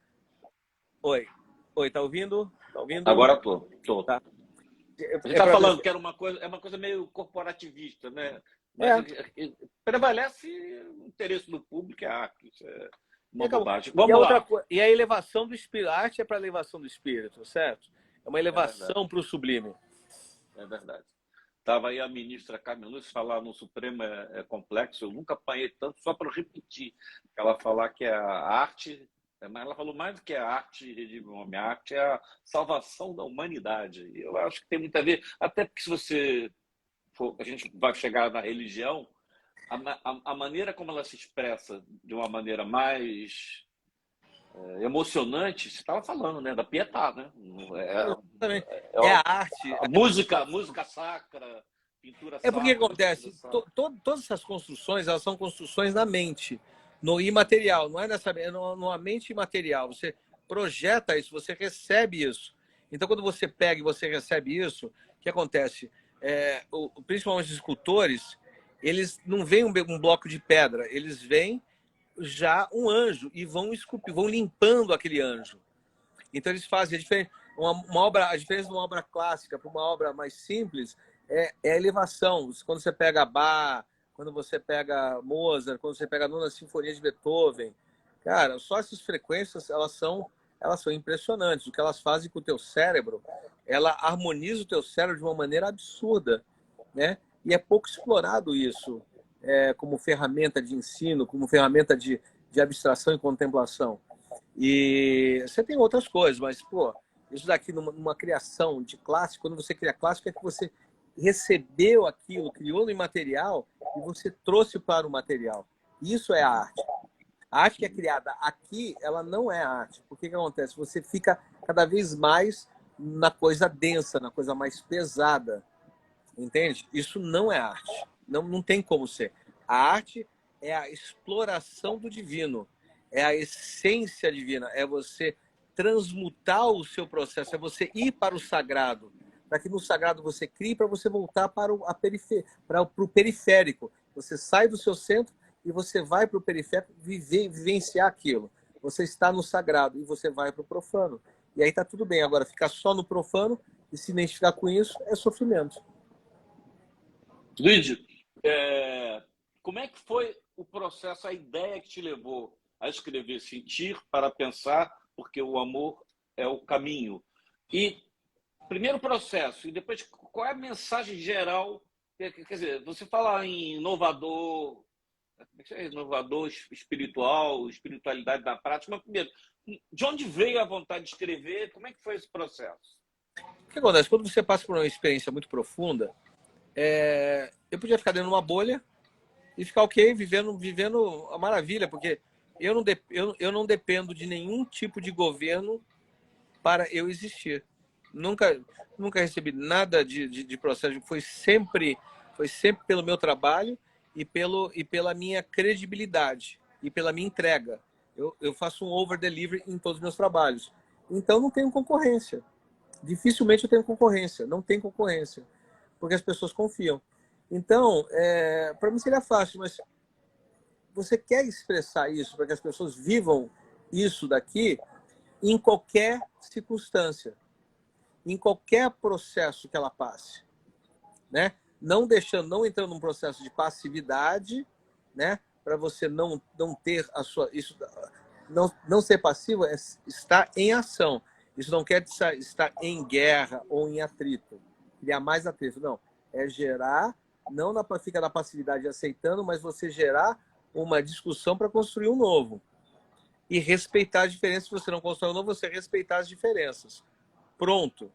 Oi, tá ouvindo? Tá ouvindo? Agora tô. Tá. Ele está falando que era uma coisa meio corporativista, né? Mas prevalece o interesse do público, é arte. Isso é uma bobagem. Vamos lá. E a elevação do espírito. A arte é para a elevação do espírito, certo? É uma elevação para o sublime. É verdade. Estava aí a ministra Carmen Lúcia falar no Supremo é complexo. Eu nunca apanhei tanto, só para repetir. Ela falar que a arte, mas ela falou mais do que a arte redime o homem. A arte é a salvação da humanidade. E eu acho que tem muito a ver, até porque se você a gente vai chegar na religião, a maneira como ela se expressa de uma maneira mais emocionante, você estava falando, né, da Pietà, né? É a arte. A música sacra, pintura É porque sacra, acontece, todas essas construções, elas são construções na mente, no imaterial, não é numa mente imaterial. Você projeta isso, você recebe isso. Então, quando você pega e você recebe isso, o que acontece? Principalmente os escultores, eles não veem um bloco de pedra, eles veem já um anjo e vão esculpir, vão limpando aquele anjo. Então eles fazem a diferença de uma obra clássica para uma obra mais simples é a elevação. Quando você pega Bach, quando você pega Mozart, quando você pega a Nona Sinfonia de Beethoven, cara, só essas frequências elas são impressionantes. O que elas fazem com o teu cérebro, ela harmoniza o teu cérebro de uma maneira absurda, né? E é pouco explorado isso como ferramenta de ensino, como ferramenta de abstração e contemplação. E você tem outras coisas, mas, pô, isso daqui numa criação de clássico, quando você cria clássico, é que você recebeu aquilo, criou no imaterial e você trouxe para o material. Isso é a arte. A arte que é criada aqui, ela não é arte. Por que acontece? Você fica cada vez mais na coisa densa, na coisa mais pesada. Entende? Isso não é arte. Não tem como ser. A arte é a exploração do divino. É a essência divina. É você transmutar o seu processo. É você ir para o sagrado. Para que no sagrado você crie, para você voltar para o periférico. Você sai do seu centro e você vai para o periférico vivenciar aquilo. Você está no sagrado e você vai para o profano. E aí está tudo bem. Agora, ficar só no profano e se identificar com isso é sofrimento. Luigi, como é que foi o processo, a ideia que te levou a escrever Sentir para Pensar, porque o amor é o caminho? E primeiro processo, e depois qual é a mensagem geral? Quer dizer, você fala em inovador espiritual, espiritualidade da prática, mas primeiro, de onde veio a vontade de escrever? Como é que foi esse processo? O que acontece? Quando você passa por uma experiência muito profunda, eu podia ficar dentro de uma bolha e ficar ok, vivendo a maravilha, porque eu não dependo de nenhum tipo de governo para eu existir. Nunca recebi nada de processo, foi sempre pelo meu trabalho e pela minha credibilidade e pela minha entrega. Eu faço um over-delivery em todos os meus trabalhos. Então não tenho concorrência. Dificilmente eu tenho concorrência. Não tem concorrência. Porque as pessoas confiam. Então, para mim seria fácil, mas você quer expressar isso para que as pessoas vivam isso daqui em qualquer circunstância, em qualquer processo que ela passe, né? Não entrando num processo de passividade, né? Para você não ter a sua não ser passivo é estar em ação. Isso não quer estar em guerra ou em atrito, criar mais atrito, não. É gerar, não fica na passividade aceitando, mas você gerar uma discussão para construir um novo. E respeitar as diferenças. Se você não constrói um novo, você respeitar as diferenças. Pronto.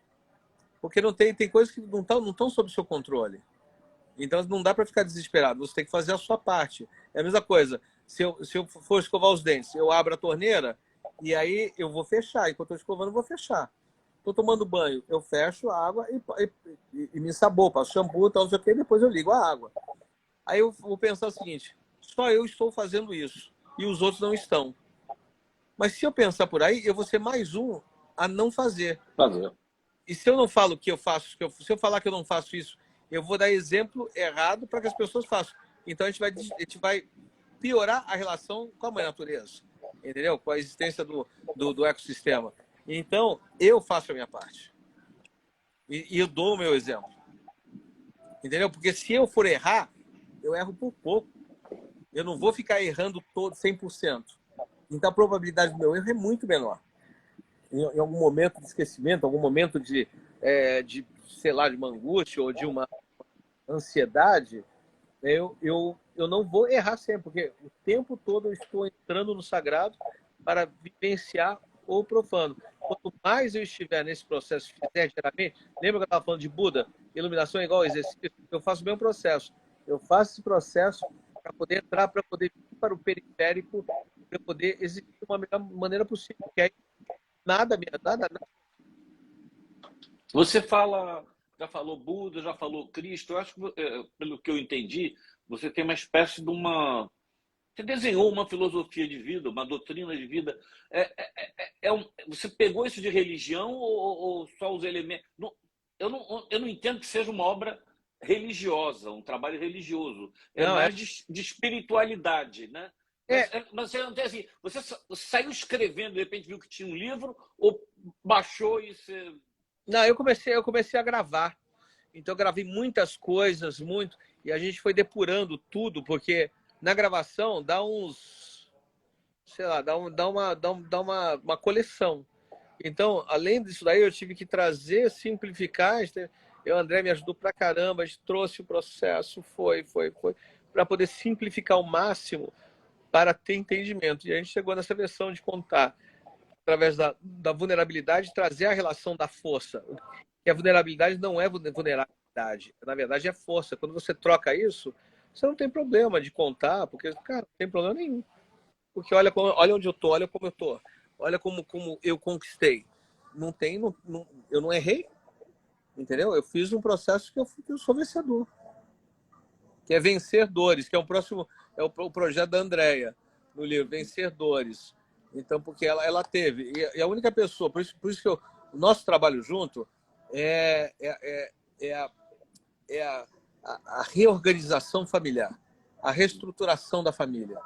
Porque não tem coisas que não estão sob seu controle. Então não dá para ficar desesperado. Você tem que fazer a sua parte. É a mesma coisa. Se eu for escovar os dentes, eu abro a torneira e aí eu vou fechar. Enquanto eu estou escovando, eu vou fechar. Estou tomando banho, eu fecho a água e me ensaboo, passo shampoo, tal, não sei o que, e depois eu ligo a água. Aí eu vou pensar o seguinte, só eu estou fazendo isso e os outros não estão. Mas se eu pensar por aí, eu vou ser mais um a não fazer. E se eu não falo que eu faço, se eu falar que eu não faço isso, eu vou dar exemplo errado para que as pessoas façam. Então a gente vai piorar a relação com a mãe natureza, entendeu? Com a existência do ecossistema. Então, eu faço a minha parte. E eu dou o meu exemplo. Entendeu? Porque se eu for errar, eu erro por pouco. Eu não vou ficar errando todo 100%. Então, a probabilidade do meu erro é muito menor. Em algum momento de esquecimento, algum momento sei lá, de uma angústia ou de uma ansiedade, eu não vou errar sempre, porque o tempo todo eu estou entrando no sagrado para vivenciar o profano. quanto mais eu estiver nesse processo, fizer geralmente, lembra que eu estava falando de Buda? Iluminação é igual ao exercício. Eu faço o mesmo processo. Eu faço esse processo para poder entrar, para poder vir para o periférico, para poder existir de uma melhor maneira possível. Porque aí nada. Você fala, já falou Buda, já falou Cristo. Eu acho que, pelo que eu entendi, você tem uma espécie de uma. Você desenhou uma filosofia de vida, uma doutrina de vida. Você pegou isso de religião ou só os elementos? Eu não entendo que seja uma obra religiosa, um trabalho religioso. É Não, mais de espiritualidade, né? é, Mas você não tem assim, você saiu escrevendo, de repente viu que tinha um livro, ou baixou e você. não, eu comecei a gravar. Então eu gravei muitas coisas, muito, e a gente foi depurando tudo, porque na gravação dá uns, sei lá, dá uma coleção. Então, além disso daí, eu tive que trazer, simplificar. O André me ajudou pra caramba, a gente trouxe o processo, foi, para poder simplificar ao máximo para ter entendimento. E a gente chegou nessa versão de contar através da vulnerabilidade, trazer a relação da força. E a vulnerabilidade não é vulnerabilidade, na verdade é força. Quando você troca isso, você não tem problema de contar, porque, cara, não tem problema nenhum. Porque olha onde eu tô, olha como eu tô, olha como eu conquistei. Não tem, eu não errei, entendeu? Eu fiz um processo que eu sou vencedor, que é Vencer Dores, que é o próximo, o projeto da Andrea no livro, Vencer Dores. Então, porque ela teve, e a única pessoa, por isso que o nosso trabalho junto é, é, é, é, a, a reorganização familiar, a reestruturação da família,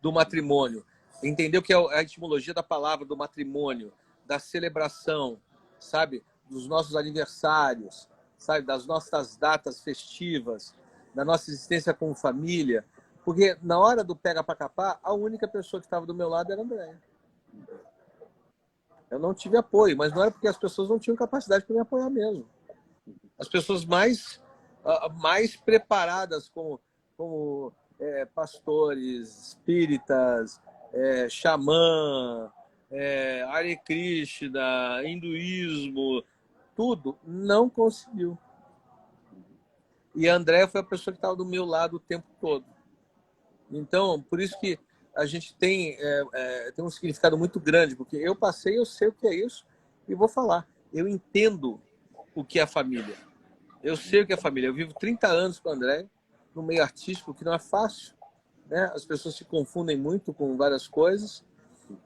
do matrimônio. Entendeu que é a etimologia da palavra do matrimônio, da celebração, sabe? Dos nossos aniversários, sabe? Das nossas datas festivas, da nossa existência como família. Porque na hora do pega para capar, a única pessoa que estava do meu lado era a Andréia. Eu não tive apoio, mas não era porque as pessoas não tinham capacidade para me apoiar mesmo. As pessoas mais preparadas, como pastores, espíritas, xamã, Hare Krishna, hinduísmo, tudo, não conseguiu. E a Andréa foi a pessoa que estava do meu lado o tempo todo. Então, por isso que a gente tem um significado muito grande, porque eu passei, eu sei o que é isso, e vou falar. Eu entendo o que é a família. Eu sei o que é família. Eu vivo 30 anos com o André, no meio artístico, que não é fácil. Né? As pessoas se confundem muito com várias coisas.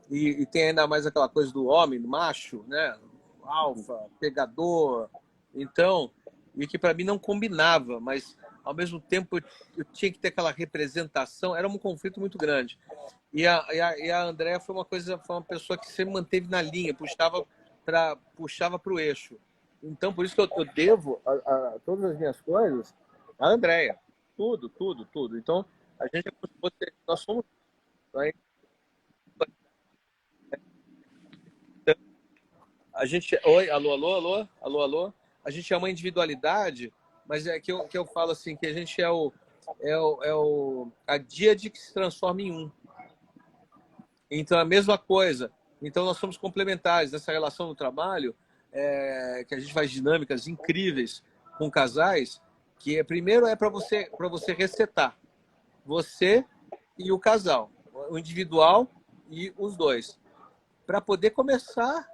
E tem ainda mais aquela coisa do homem, do macho, né? Alfa, pegador. Então, e que para mim não combinava, mas ao mesmo tempo eu tinha que ter aquela representação. Era um conflito muito grande. E a Andréa foi uma pessoa que sempre manteve na linha, puxava para o eixo. Então, por isso que eu devo a todas as minhas coisas à Andréia. Tudo, tudo, tudo. Então, a gente é como se fosse, nós somos. Né? A gente. Oi, alô, alô, alô, alô, alô. A gente é uma individualidade, mas é que eu falo assim, que a gente a díade que se transforma em um. Então, é a mesma coisa. Então, nós somos complementares nessa relação no trabalho, que a gente faz dinâmicas incríveis com casais, que primeiro é para você resetar. Você e o casal. O individual e os dois. Para poder começar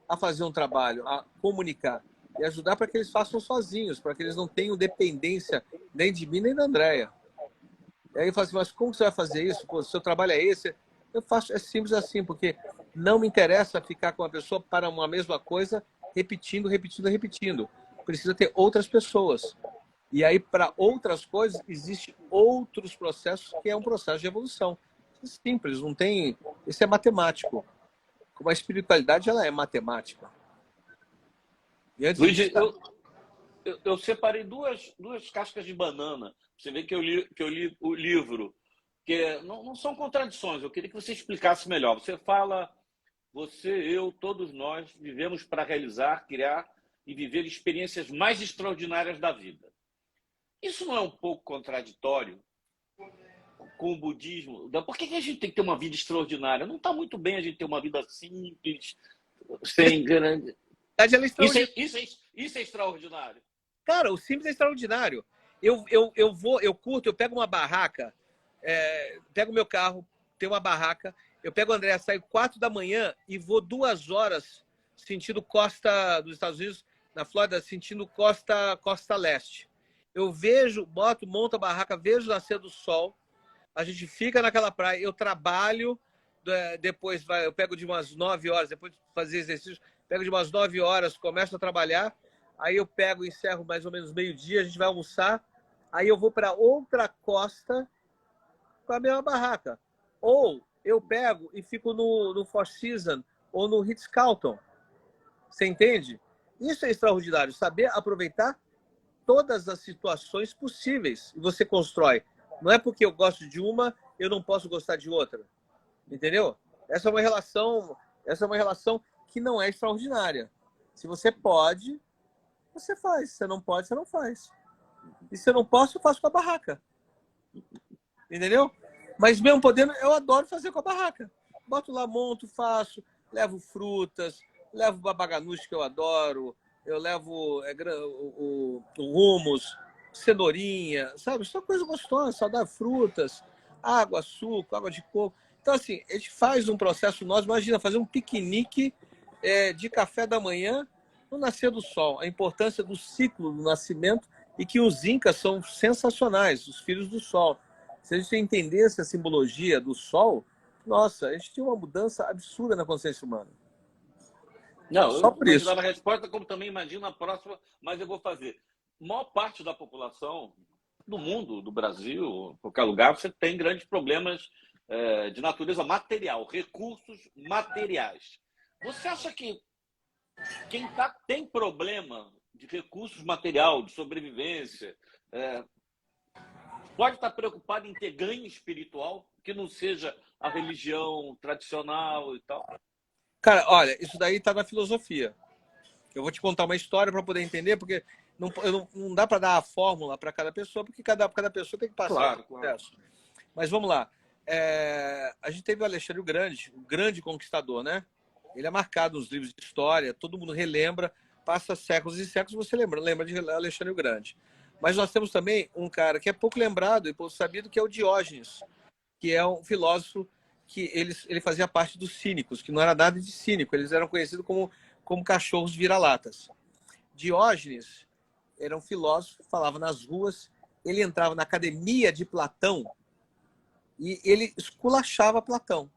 a fazer um trabalho, a comunicar. E ajudar para que eles façam sozinhos, para que eles não tenham dependência nem de mim nem da Andréia. E aí eu falo assim, mas como você vai fazer isso? Pô, seu trabalho é esse? Eu faço, é simples assim, porque não me interessa ficar com uma pessoa para uma mesma coisa, repetindo, repetindo, repetindo. Precisa ter outras pessoas. E aí, para outras coisas, existem outros processos, que é um processo de evolução. É simples, não tem. Isso é matemático. Como a espiritualidade, ela é matemática. E antes Luiz, disso, eu separei duas cascas de banana. Você vê que eu li o livro, que não são contradições. Eu queria que você explicasse melhor. Você fala, você, eu, todos nós vivemos para realizar, criar e viver experiências mais extraordinárias da vida. Isso não é um pouco contraditório com o budismo? Por que a gente tem que ter uma vida extraordinária? Não está muito bem a gente ter uma vida simples. Sem grande. Ela é Isso é, extraordinária. isso, é, isso é extraordinário. Cara, o simples é extraordinário. Eu curto, eu pego uma barraca, pego meu carro, tem uma barraca, eu pego o André, saio 4 da manhã e vou 2 horas sentindo costa dos Estados Unidos, na Flórida, sentindo costa leste. Eu vejo, monto a barraca, vejo o nascer do sol, a gente fica naquela praia, eu trabalho, depois eu pego de umas 9 horas, depois de fazer exercício, pego de umas 9 horas, começo a trabalhar, aí eu pego, encerro mais ou menos meio-dia, a gente vai almoçar, aí eu vou para outra costa com a mesma barraca. Ou eu pego e fico no Four Seasons ou no Ritz-Carlton. Você entende? Isso é extraordinário, saber aproveitar todas as situações possíveis e você constrói. Não é porque eu gosto de uma, eu não posso gostar de outra. Entendeu? Essa é uma relação que não é extraordinária. Se você pode, você faz. Se você não pode, você não faz. E se eu não posso, eu faço com a barraca. Entendeu? Mas mesmo podendo, eu adoro fazer com a barraca. Boto lá, monto, faço, levo frutas, levo babaganuche que eu adoro, eu levo o hummus, cenourinha, sabe? Só coisa gostosa, saudável, frutas, água, suco, água de coco. Então, assim, a gente faz um processo nós, imagina, fazer um piquenique de café da manhã no nascer do sol. A importância do ciclo do nascimento e que os incas são sensacionais, os filhos do sol. Se a gente entendesse a simbologia do sol, nossa, a gente tinha uma mudança absurda na consciência humana. Não, Só eu por isso. imaginava a resposta, como também imagino a próxima, mas eu vou fazer. A maior parte da população do mundo, do Brasil, qualquer lugar, você tem grandes problemas de natureza material, recursos materiais. Você acha que quem tem problema de recursos material, de sobrevivência, pode estar preocupado em ter ganho espiritual, que não seja a religião tradicional e tal? Cara, olha, isso daí está na filosofia. Eu vou te contar uma história para poder entender, porque não dá para dar a fórmula para cada pessoa, porque cada pessoa tem que passar Claro, por um claro. processo. Mas vamos lá. A gente teve o Alexandre o grande conquistador, né? Ele é marcado nos livros de história, todo mundo relembra, passa séculos e séculos, você lembra de Alexandre o Grande. Mas nós temos também um cara que é pouco lembrado e pouco sabido, que é o Diógenes, que é um filósofo que ele fazia parte dos cínicos, que não era nada de cínico, eles eram conhecidos como cachorros vira-latas. Diógenes era um filósofo, falava nas ruas, ele entrava na academia de Platão e ele esculachava Platão.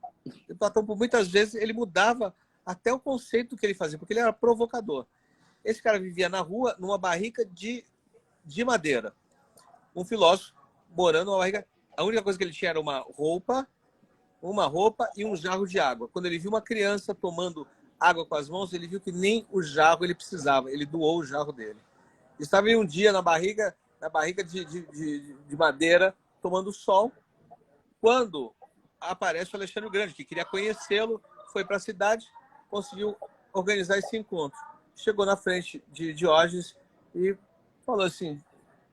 E Platão, por muitas vezes, ele mudava até o conceito que ele fazia, porque ele era provocador. Esse cara vivia na rua, numa barrica de madeira. Um filósofo morando numa barrica. A única coisa que ele tinha era uma roupa e um jarro de água. Quando ele viu uma criança tomando água com as mãos, ele viu que nem o jarro ele precisava. Ele doou o jarro dele. Estava um dia na barriga de madeira, tomando sol, quando aparece o Alexandre o Grande, que queria conhecê-lo, foi para a cidade, conseguiu organizar esse encontro. Chegou na frente de Diógenes e falou assim: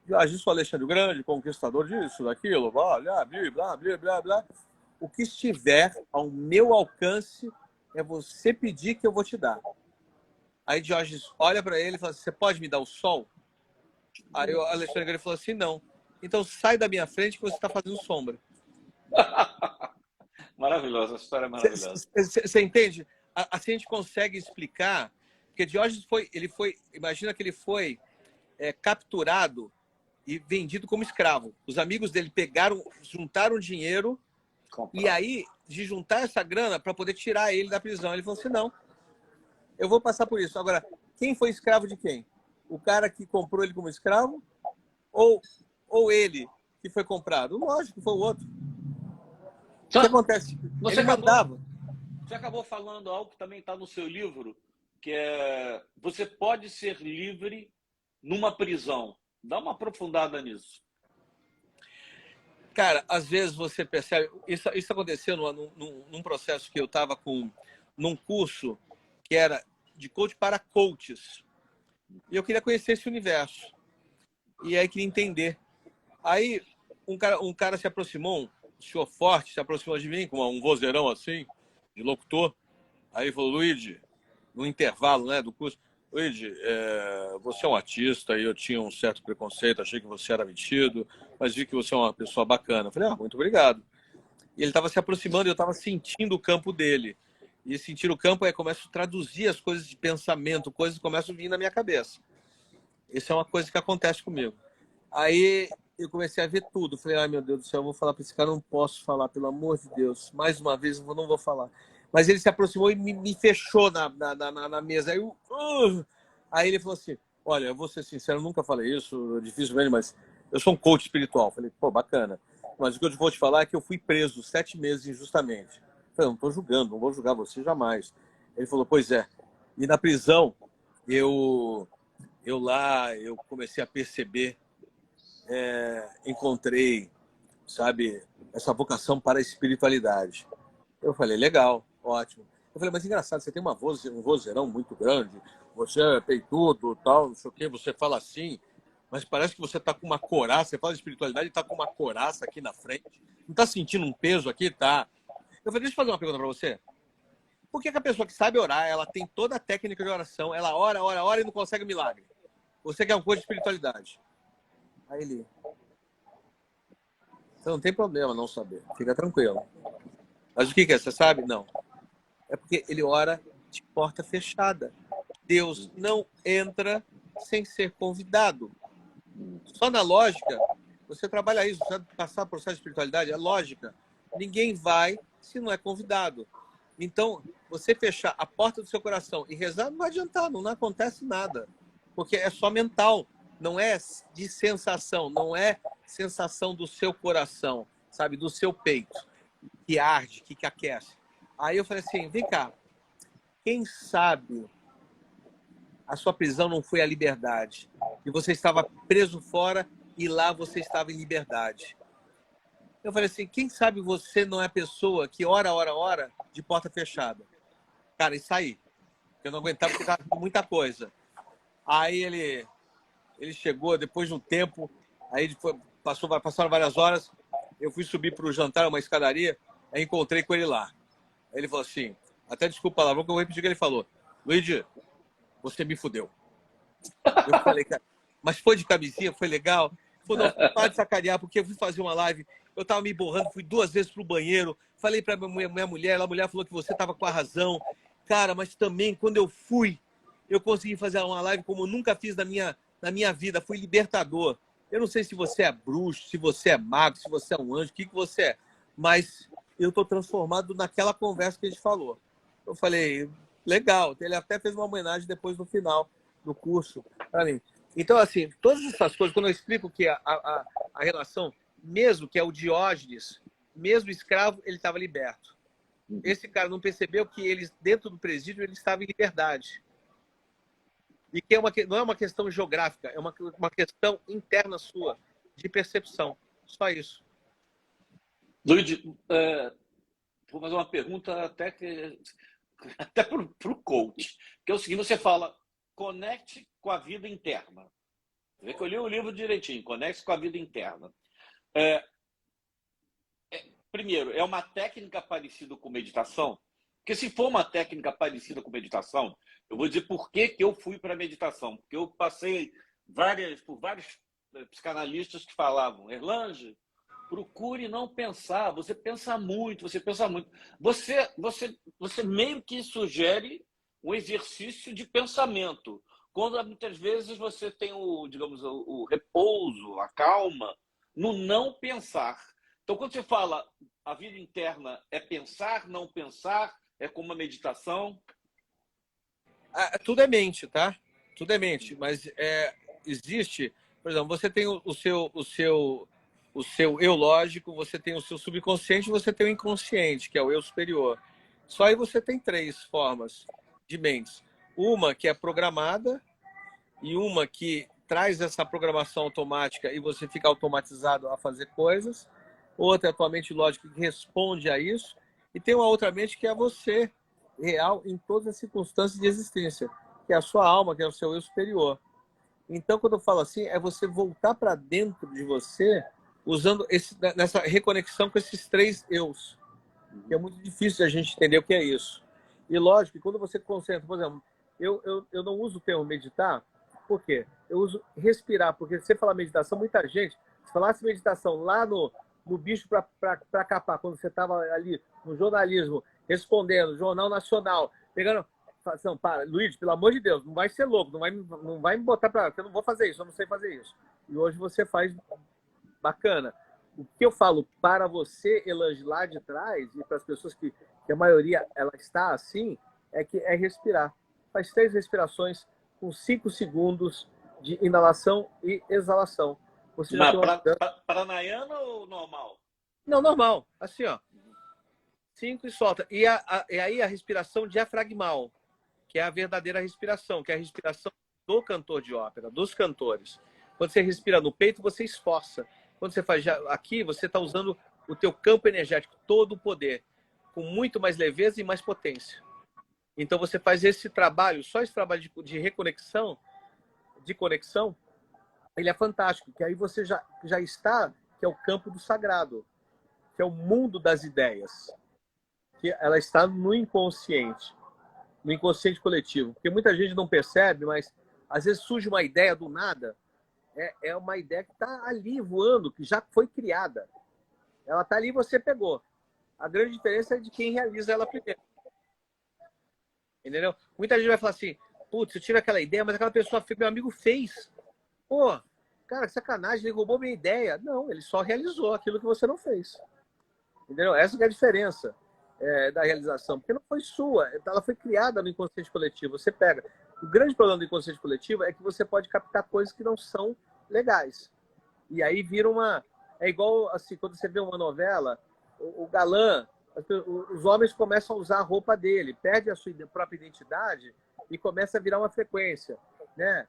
Diógenes, sou Alexandre o Grande, conquistador disso, daquilo, blá, blá, blá, blá, blá, blá. O que estiver ao meu alcance é você pedir que eu vou te dar. Aí Diógenes olha para ele e fala assim: você pode me dar o sol? Aí o Alexandre Grande falou assim: não. Então sai da minha frente que você está fazendo sombra. Maravilhosa, a história é maravilhosa. Você entende? Assim a gente consegue explicar, porque Diógenes imagina que ele foi capturado e vendido como escravo. Os amigos dele juntaram dinheiro e aí, de juntar essa grana para poder tirar ele da prisão, ele falou assim: não, eu vou passar por isso. Agora, quem foi escravo de quem? O cara que comprou ele como escravo ou ele que foi comprado? Lógico, foi o outro. O que acontece? Ele mandava. Você acabou falando algo que também está no seu livro, que é: você pode ser livre numa prisão. Dá uma aprofundada nisso. Cara, às vezes você percebe... Isso aconteceu num processo que eu estava num curso que era de coach para coaches. E eu queria conhecer esse universo. E aí queria entender. Aí um cara se aproximou, um senhor forte se aproximou de mim, com um vozeirão assim, de locutor. Aí ele falou: Luigi, no intervalo, né, do curso: Luigi, você é um artista e eu tinha um certo preconceito, achei que você era metido, mas vi que você é uma pessoa bacana. Eu falei: muito obrigado. E ele estava se aproximando e eu estava sentindo o campo dele. E sentir o campo começo a traduzir as coisas de pensamento, coisas começam a vir na minha cabeça. Isso é uma coisa que acontece comigo. Aí eu comecei a ver tudo. Falei: ai, meu Deus do céu, eu vou falar para esse cara, não posso falar, pelo amor de Deus. Mais uma vez, eu não vou falar. Mas ele se aproximou e me fechou na mesa. Aí ele falou assim: olha, eu vou ser sincero, eu nunca falei isso, dificilmente, mas eu sou um coach espiritual. Falei: pô, bacana. Mas o que eu vou te falar é que eu fui preso 7 meses injustamente. Falei: não estou julgando, não vou julgar você jamais. Ele falou: pois é. E na prisão, eu comecei a perceber, encontrei, sabe, essa vocação para a espiritualidade. Eu falei: legal, ótimo. Eu falei: mas engraçado, você tem um vozeirão muito grande, você é peitudo, tal, não sei o quê, você fala assim, mas parece que você está com uma couraça, você fala de espiritualidade e está com uma couraça aqui na frente. Não está sentindo um peso aqui? Tá. Eu falei: deixa eu fazer uma pergunta para você. Por que a pessoa que sabe orar, ela tem toda a técnica de oração, ela ora e não consegue milagre? Você quer um coisa de espiritualidade. Aí ele: então não tem problema não saber, fica tranquilo. Mas o que é? Você sabe? Não. É porque ele ora de porta fechada. Deus não entra sem ser convidado. Só na lógica, você trabalha isso, você passar por processo de espiritualidade, é lógica. Ninguém vai se não é convidado. Então, você fechar a porta do seu coração e rezar não vai adiantar, não acontece nada. Porque é só mental, não é de sensação, não é sensação do seu coração, sabe, do seu peito, que arde, que aquece. Aí eu falei assim: vem cá, quem sabe a sua prisão não foi a liberdade, e você estava preso fora e lá você estava em liberdade. Eu falei assim: quem sabe você não é a pessoa que ora de porta fechada. Cara, e saí. Eu não aguentava porque estava com muita coisa. Aí ele chegou, depois de um tempo, aí passaram várias horas, eu fui subir para o jantar, uma escadaria, aí encontrei com ele lá. Aí ele falou assim, até desculpa a palavra, que eu vou repetir o que ele falou: Luigi, você me fudeu. Eu falei: cara, mas foi de camisinha, foi legal? Ele falou: não, para de sacanear, porque eu fui fazer uma live, eu tava me borrando, fui 2 vezes pro banheiro, falei pra minha mulher, a mulher falou que você tava com a razão. Cara, mas também, quando eu fui, eu consegui fazer uma live como eu nunca fiz na minha vida, foi libertador. Eu não sei se você é bruxo, se você é mago, se você é um anjo, o que você é, mas eu tô transformado naquela conversa que a gente falou. Eu falei: legal. Ele até fez uma homenagem depois no final do curso para mim. Então, assim, todas essas coisas, quando eu explico que a relação, mesmo que é o Diógenes, mesmo escravo, ele estava liberto. Esse cara não percebeu que ele, dentro do presídio, ele estava em liberdade. E que não é uma questão geográfica, é uma questão interna sua, de percepção. Só isso. Luigi, vou fazer uma pergunta até para o coach, que é o seguinte: você fala, conecte com a vida interna. Vê que eu li o livro direitinho, conecte com a vida interna. Primeiro, é uma técnica parecida com meditação? Porque se for uma técnica parecida com meditação, eu vou dizer por que eu fui para a meditação. Porque eu passei por vários psicanalistas que falavam: Erlange, procure não pensar, você pensa muito, você pensa muito. Você meio que sugere um exercício de pensamento, quando muitas vezes você tem o repouso, a calma, no não pensar. Então, quando você fala a vida interna é pensar, não pensar, é como uma meditação? Tudo é mente, tá? Tudo é mente, mas existe, por exemplo, você tem o seu eu lógico, você tem o seu subconsciente, você tem o inconsciente, que é o eu superior. Só aí você tem 3 formas de mentes. Uma que é programada e uma que traz essa programação automática e você fica automatizado a fazer coisas. Outra é a tua mente lógica que responde a isso. E tem uma outra mente que é você, real, em todas as circunstâncias de existência, que é a sua alma, que é o seu eu superior. Então, quando eu falo assim, é você voltar para dentro de você, usando nessa reconexão com esses 3 eus. Que é muito difícil a gente entender o que é isso. E lógico que quando você concentra, por exemplo, eu não uso o termo meditar, por quê? Eu uso respirar, porque você fala meditação, muita gente, se falasse meditação lá no bicho para capar, quando você estava ali no jornalismo, respondendo, Jornal Nacional, pegando. Não, para, Luiz, pelo amor de Deus, não vai ser louco, não vai me botar para. Eu não vou fazer isso, eu não sei fazer isso. E hoje você faz bacana. O que eu falo para você, Elange, lá de trás, e para as pessoas que a maioria ela está assim, é respirar. Faz 3 respirações com 5 segundos de inalação e exalação. Você já Mas tem uma... pranayama ou normal? Não, normal. Assim, ó. 5 e solta. E aí a respiração diafragmal, que é a verdadeira respiração, que é a respiração do cantor de ópera, dos cantores. Quando você respira no peito, você esforça. Quando você faz aqui, você está usando o teu campo energético, todo o poder, com muito mais leveza e mais potência. Então você faz esse trabalho, só esse trabalho de reconexão, de conexão, ele é fantástico, que aí você já está, que é o campo do sagrado, que é o mundo das ideias, que ela está no inconsciente coletivo, porque muita gente não percebe, mas às vezes surge uma ideia do nada, é uma ideia que está ali voando, que já foi criada. Ela está ali e você pegou. A grande diferença é de quem realiza ela primeiro. Entendeu? Muita gente vai falar assim, putz, eu tiro aquela ideia, mas aquela pessoa, meu amigo fez. Pô, cara, que sacanagem, ele roubou minha ideia. Não, ele só realizou aquilo que você não fez. Entendeu? Essa que é a diferença da realização, porque não foi sua, ela foi criada no inconsciente coletivo. Você pega. O grande problema do inconsciente coletivo é que você pode captar coisas que não são legais. E aí vira uma... É igual, assim, quando você vê uma novela, o galã, os homens começam a usar a roupa dele, perde a sua própria identidade e começa a virar uma frequência, né?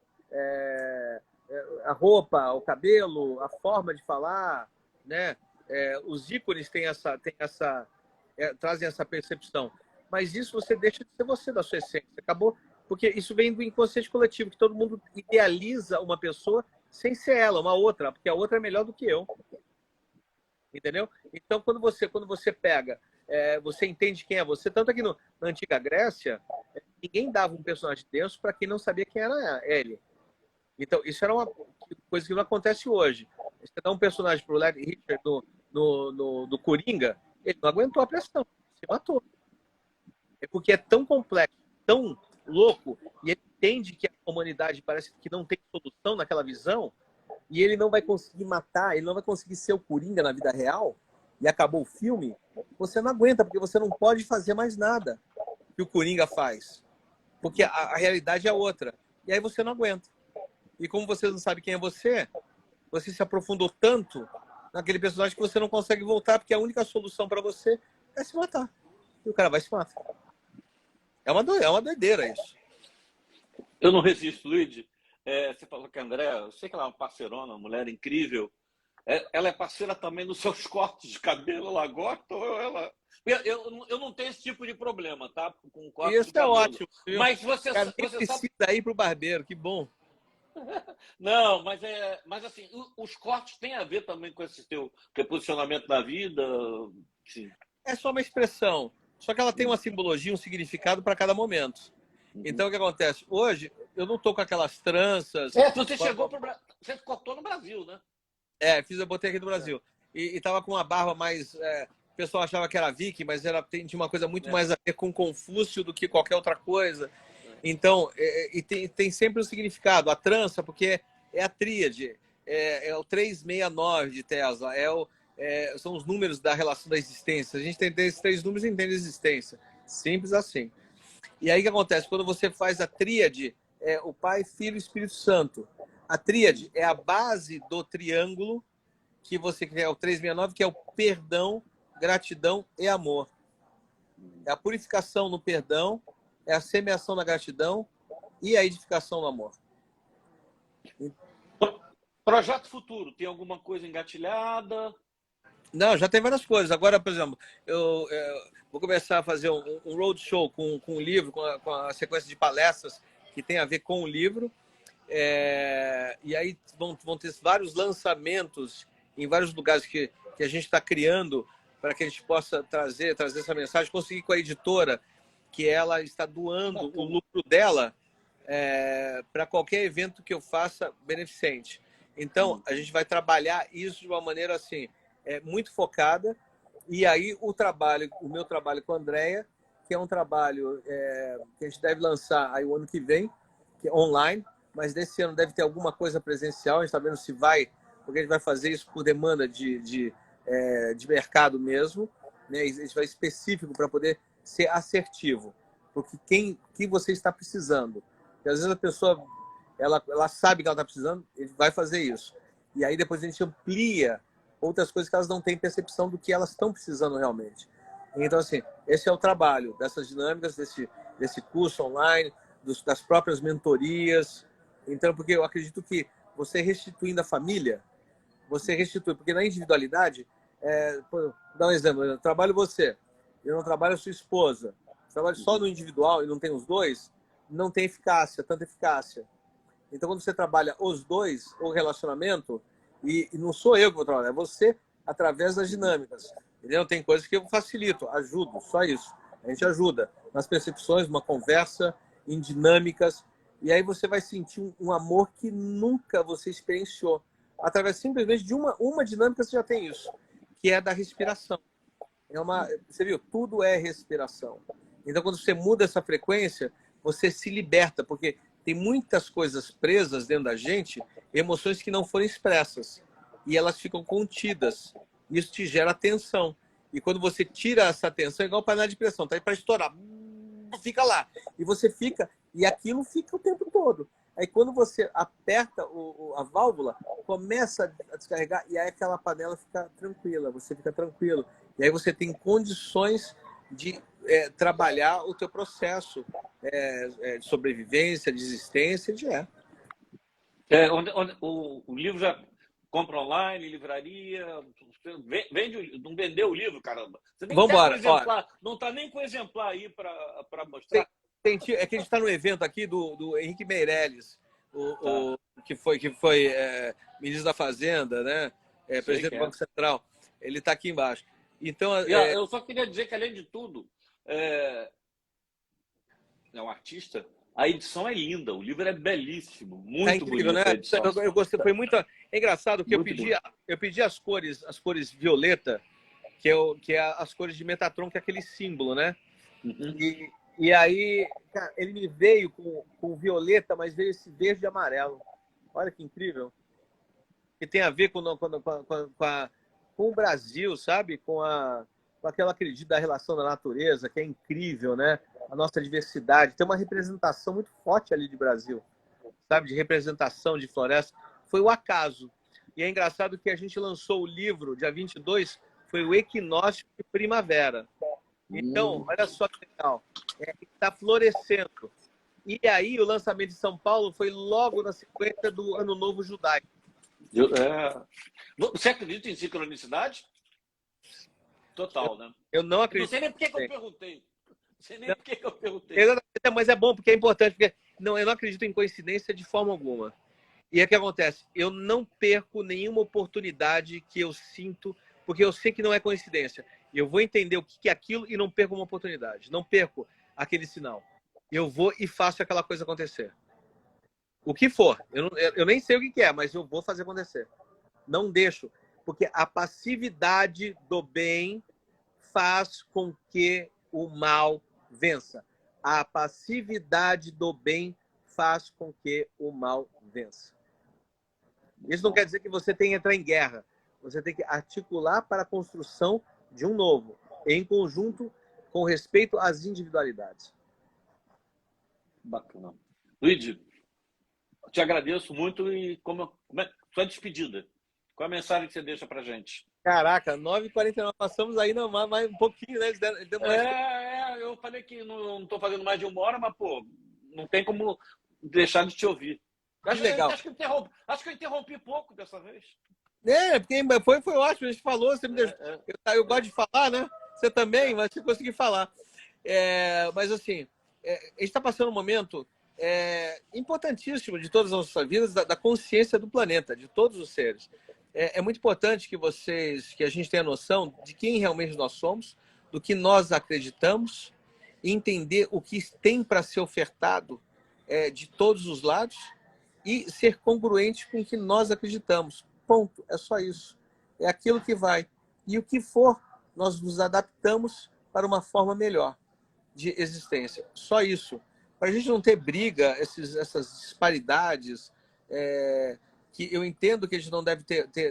A roupa, o cabelo, a forma de falar, né? Os ícones trazem essa percepção. Mas isso você deixa de ser você, da sua essência. Acabou. Porque isso vem do inconsciente coletivo, que todo mundo idealiza uma pessoa sem ser ela, uma outra, porque a outra é melhor do que eu. Entendeu? Então, quando você pega, você entende quem é você. Tanto aqui na antiga Grécia, ninguém dava um personagem denso para quem não sabia quem era ele. Então, isso era uma coisa que não acontece hoje. Você dá um personagem para o Larry Richard do Coringa, ele não aguentou a pressão, se matou. É porque é tão complexo, tão louco, e ele entende que a humanidade parece que não tem solução naquela visão, e ele não vai conseguir matar, ele não vai conseguir ser o Coringa na vida real, e acabou o filme, você não aguenta, porque você não pode fazer mais nada que o Coringa faz. Porque a realidade é outra. E aí você não aguenta. E como você não sabe quem é você se aprofundou tanto naquele personagem que você não consegue voltar, porque a única solução para você é se matar. E o cara vai se matar. É uma doideira isso. Eu não resisto, Luigi. Você falou que a André, eu sei que ela é uma parceirona, uma mulher incrível. Ela é parceira também nos seus cortes de cabelo, ela gosta ou ela... Eu não tenho esse tipo de problema, tá? Com corte isso de cabelo. É ótimo. Viu? Mas você precisa sabe... ir pro barbeiro, que bom. Não, mas assim, os cortes têm a ver também com esse teu reposicionamento da vida? Sim. É só uma expressão. Só que ela tem uma simbologia, um significado para cada momento. Então, o que acontece? Hoje, eu não estou com aquelas tranças... Você cortou no Brasil, né? Eu botei aqui no Brasil. E estava com uma barba mais... o pessoal achava que era viking, mas tinha uma coisa muito mais a ver com Confúcio do que qualquer outra coisa. Então, tem sempre um significado. A trança, porque é a tríade, é o 369 de Tesla, são os números da relação da existência. A gente tem esses 3 números e entende a existência. Simples assim. E aí o que acontece? Quando você faz a tríade, o Pai, Filho e Espírito Santo. A tríade é a base do triângulo que você quer, o 369, que é o perdão, gratidão e amor. É a purificação no perdão, é a semeação na gratidão e a edificação no amor. Projeto futuro, tem alguma coisa engatilhada? Não, já tem várias coisas. Agora, por exemplo, eu vou começar a fazer um roadshow com um livro, com a sequência de palestras que tem a ver com o livro. E aí vão ter vários lançamentos em vários lugares que a gente está criando para que a gente possa trazer essa mensagem, conseguir com a editora que ela está doando o lucro dela para qualquer evento que eu faça beneficente. Então, a gente vai trabalhar isso de uma maneira assim, muito focada. E aí o meu trabalho com a Andrea, que é um trabalho que a gente deve lançar aí o ano que vem, que é online, mas nesse ano deve ter alguma coisa presencial. A gente está vendo se vai, porque a gente vai fazer isso por demanda de mercado mesmo, né? A gente vai específico para poder ser assertivo, porque que você está precisando. Porque às vezes a pessoa ela sabe que ela está precisando, ele vai fazer isso. E aí depois a gente amplia outras coisas que elas não têm percepção do que elas estão precisando realmente. Então, assim, esse é o trabalho dessas dinâmicas, desse curso online, das próprias mentorias. Então, porque eu acredito que você restituindo a família, você restitui. Porque na individualidade, vou dar um exemplo, eu trabalho você, eu não trabalho a sua esposa. Você trabalha só no individual e não tem os dois, não tem eficácia, tanta eficácia. Então, quando você trabalha os dois, o relacionamento, e não sou eu que vou trabalhar, é você através das dinâmicas. Entendeu? Tem coisas que eu facilito, ajudo, só isso. A gente ajuda nas percepções, uma conversa, em dinâmicas, e aí você vai sentir um amor que nunca você experienciou. Através simplesmente de uma dinâmica você já tem isso, que é da respiração. Você viu? Tudo é respiração. Então, quando você muda essa frequência, você se liberta, porque tem muitas coisas presas dentro da gente, emoções que não foram expressas. E elas ficam contidas. Isso te gera tensão. E quando você tira essa tensão, é igual panela de pressão, tá aí para estourar. Fica lá. E você fica, e aquilo fica o tempo todo. Aí quando você aperta a válvula, começa a descarregar, e aí aquela panela fica tranquila, você fica tranquilo. E aí você tem condições de trabalhar o teu processo de sobrevivência, de existência, O livro já compra online, livraria, vende, não vendeu o livro, caramba. Você nem Vamos embora. exemplar, não está nem com exemplar aí para mostrar. É que a gente está no evento aqui do Henrique Meirelles, que foi ministro da Fazenda, né? Presidente do Banco Central. Ele está aqui embaixo. Então, eu só queria dizer que, além de tudo, é um artista. A edição é linda, o livro é belíssimo, muito incrível, bonito, né? a edição. Eu gostei, foi muito. É engraçado que eu pedi as cores violeta, que é as cores de Metatron, que é aquele símbolo, né? Uhum. E aí, cara, ele me veio com violeta, mas veio esse verde e amarelo. Olha que incrível. Que tem a ver com o Brasil, sabe? Com aquela acredito da relação da natureza, que é incrível, né? A nossa diversidade. Tem uma representação muito forte ali de Brasil, sabe? De representação de floresta. Foi o acaso. E é engraçado que a gente lançou o livro, dia 22, foi o equinócio de primavera. Então, olha só que legal. Está florescendo. E aí, o lançamento de São Paulo foi logo na sequência do Ano Novo Judaico. Você acredita em sincronicidade? Total, né? Eu não acredito. Não sei nem por que eu perguntei. Não sei nem por que eu perguntei. Mas é bom, porque é importante. Porque eu não acredito em coincidência de forma alguma. E é o que acontece. Eu não perco nenhuma oportunidade que eu sinto, porque eu sei que não é coincidência. Eu vou entender o que é aquilo e não perco uma oportunidade. Não perco aquele sinal. Eu vou e faço aquela coisa acontecer. O que for. Eu nem sei o que é, mas eu vou fazer acontecer. Não deixo. Porque a passividade do bem faz com que o mal vença. A passividade do bem faz com que o mal vença. Isso não quer dizer que você tem que entrar em guerra. Você tem que articular para a construção de um novo, em conjunto, com respeito às individualidades. Bacana. Luigi, te agradeço muito e sua despedida. Qual a mensagem que você deixa para a gente? Caraca, 9h49, passamos ainda mais um pouquinho, né? Eu falei que não estou fazendo mais de 1 hora, mas, pô, não tem como deixar de te ouvir. Legal. Acho que eu interrompi pouco dessa vez. Porque foi ótimo, a gente falou, você me deixou. Eu gosto de falar, né? Você também, mas você conseguiu falar. Mas assim, a gente está passando um momento importantíssimo de todas as nossas vidas, da consciência do planeta, de todos os seres. É muito importante que a gente tenha noção de quem realmente nós somos, do que nós acreditamos entender o que tem para ser ofertado de todos os lados e ser congruente com o que nós acreditamos. Ponto. É só isso. É aquilo que vai. E o que for, nós nos adaptamos para uma forma melhor de existência. Só isso. Para a gente não ter briga, essas disparidades, que eu entendo que a gente não deve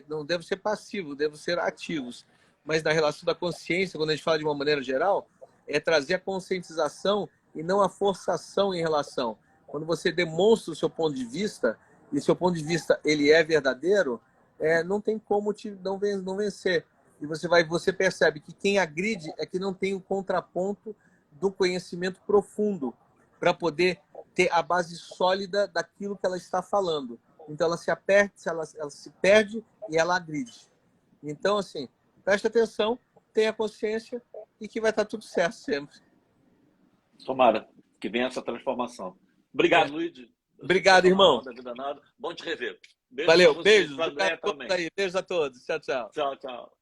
não deve ser passivo, deve ser ativos. Mas na relação da consciência, quando a gente fala de uma maneira geral, é trazer a conscientização e não a forçação em relação. Quando você demonstra o seu ponto de vista, e seu ponto de vista ele é verdadeiro, não tem como não vencer. E você percebe que quem agride é que não tem o contraponto do conhecimento profundo para poder ter a base sólida daquilo que ela está falando. Então ela se perde e ela agride. Então, assim, preste atenção, tenha consciência e que vai estar tudo certo sempre. Tomara que venha essa transformação. Obrigado, Luiz. Obrigado, irmão. Bom te rever. Valeu, beijos. Beijos a todos. Tchau, tchau. Tchau, tchau.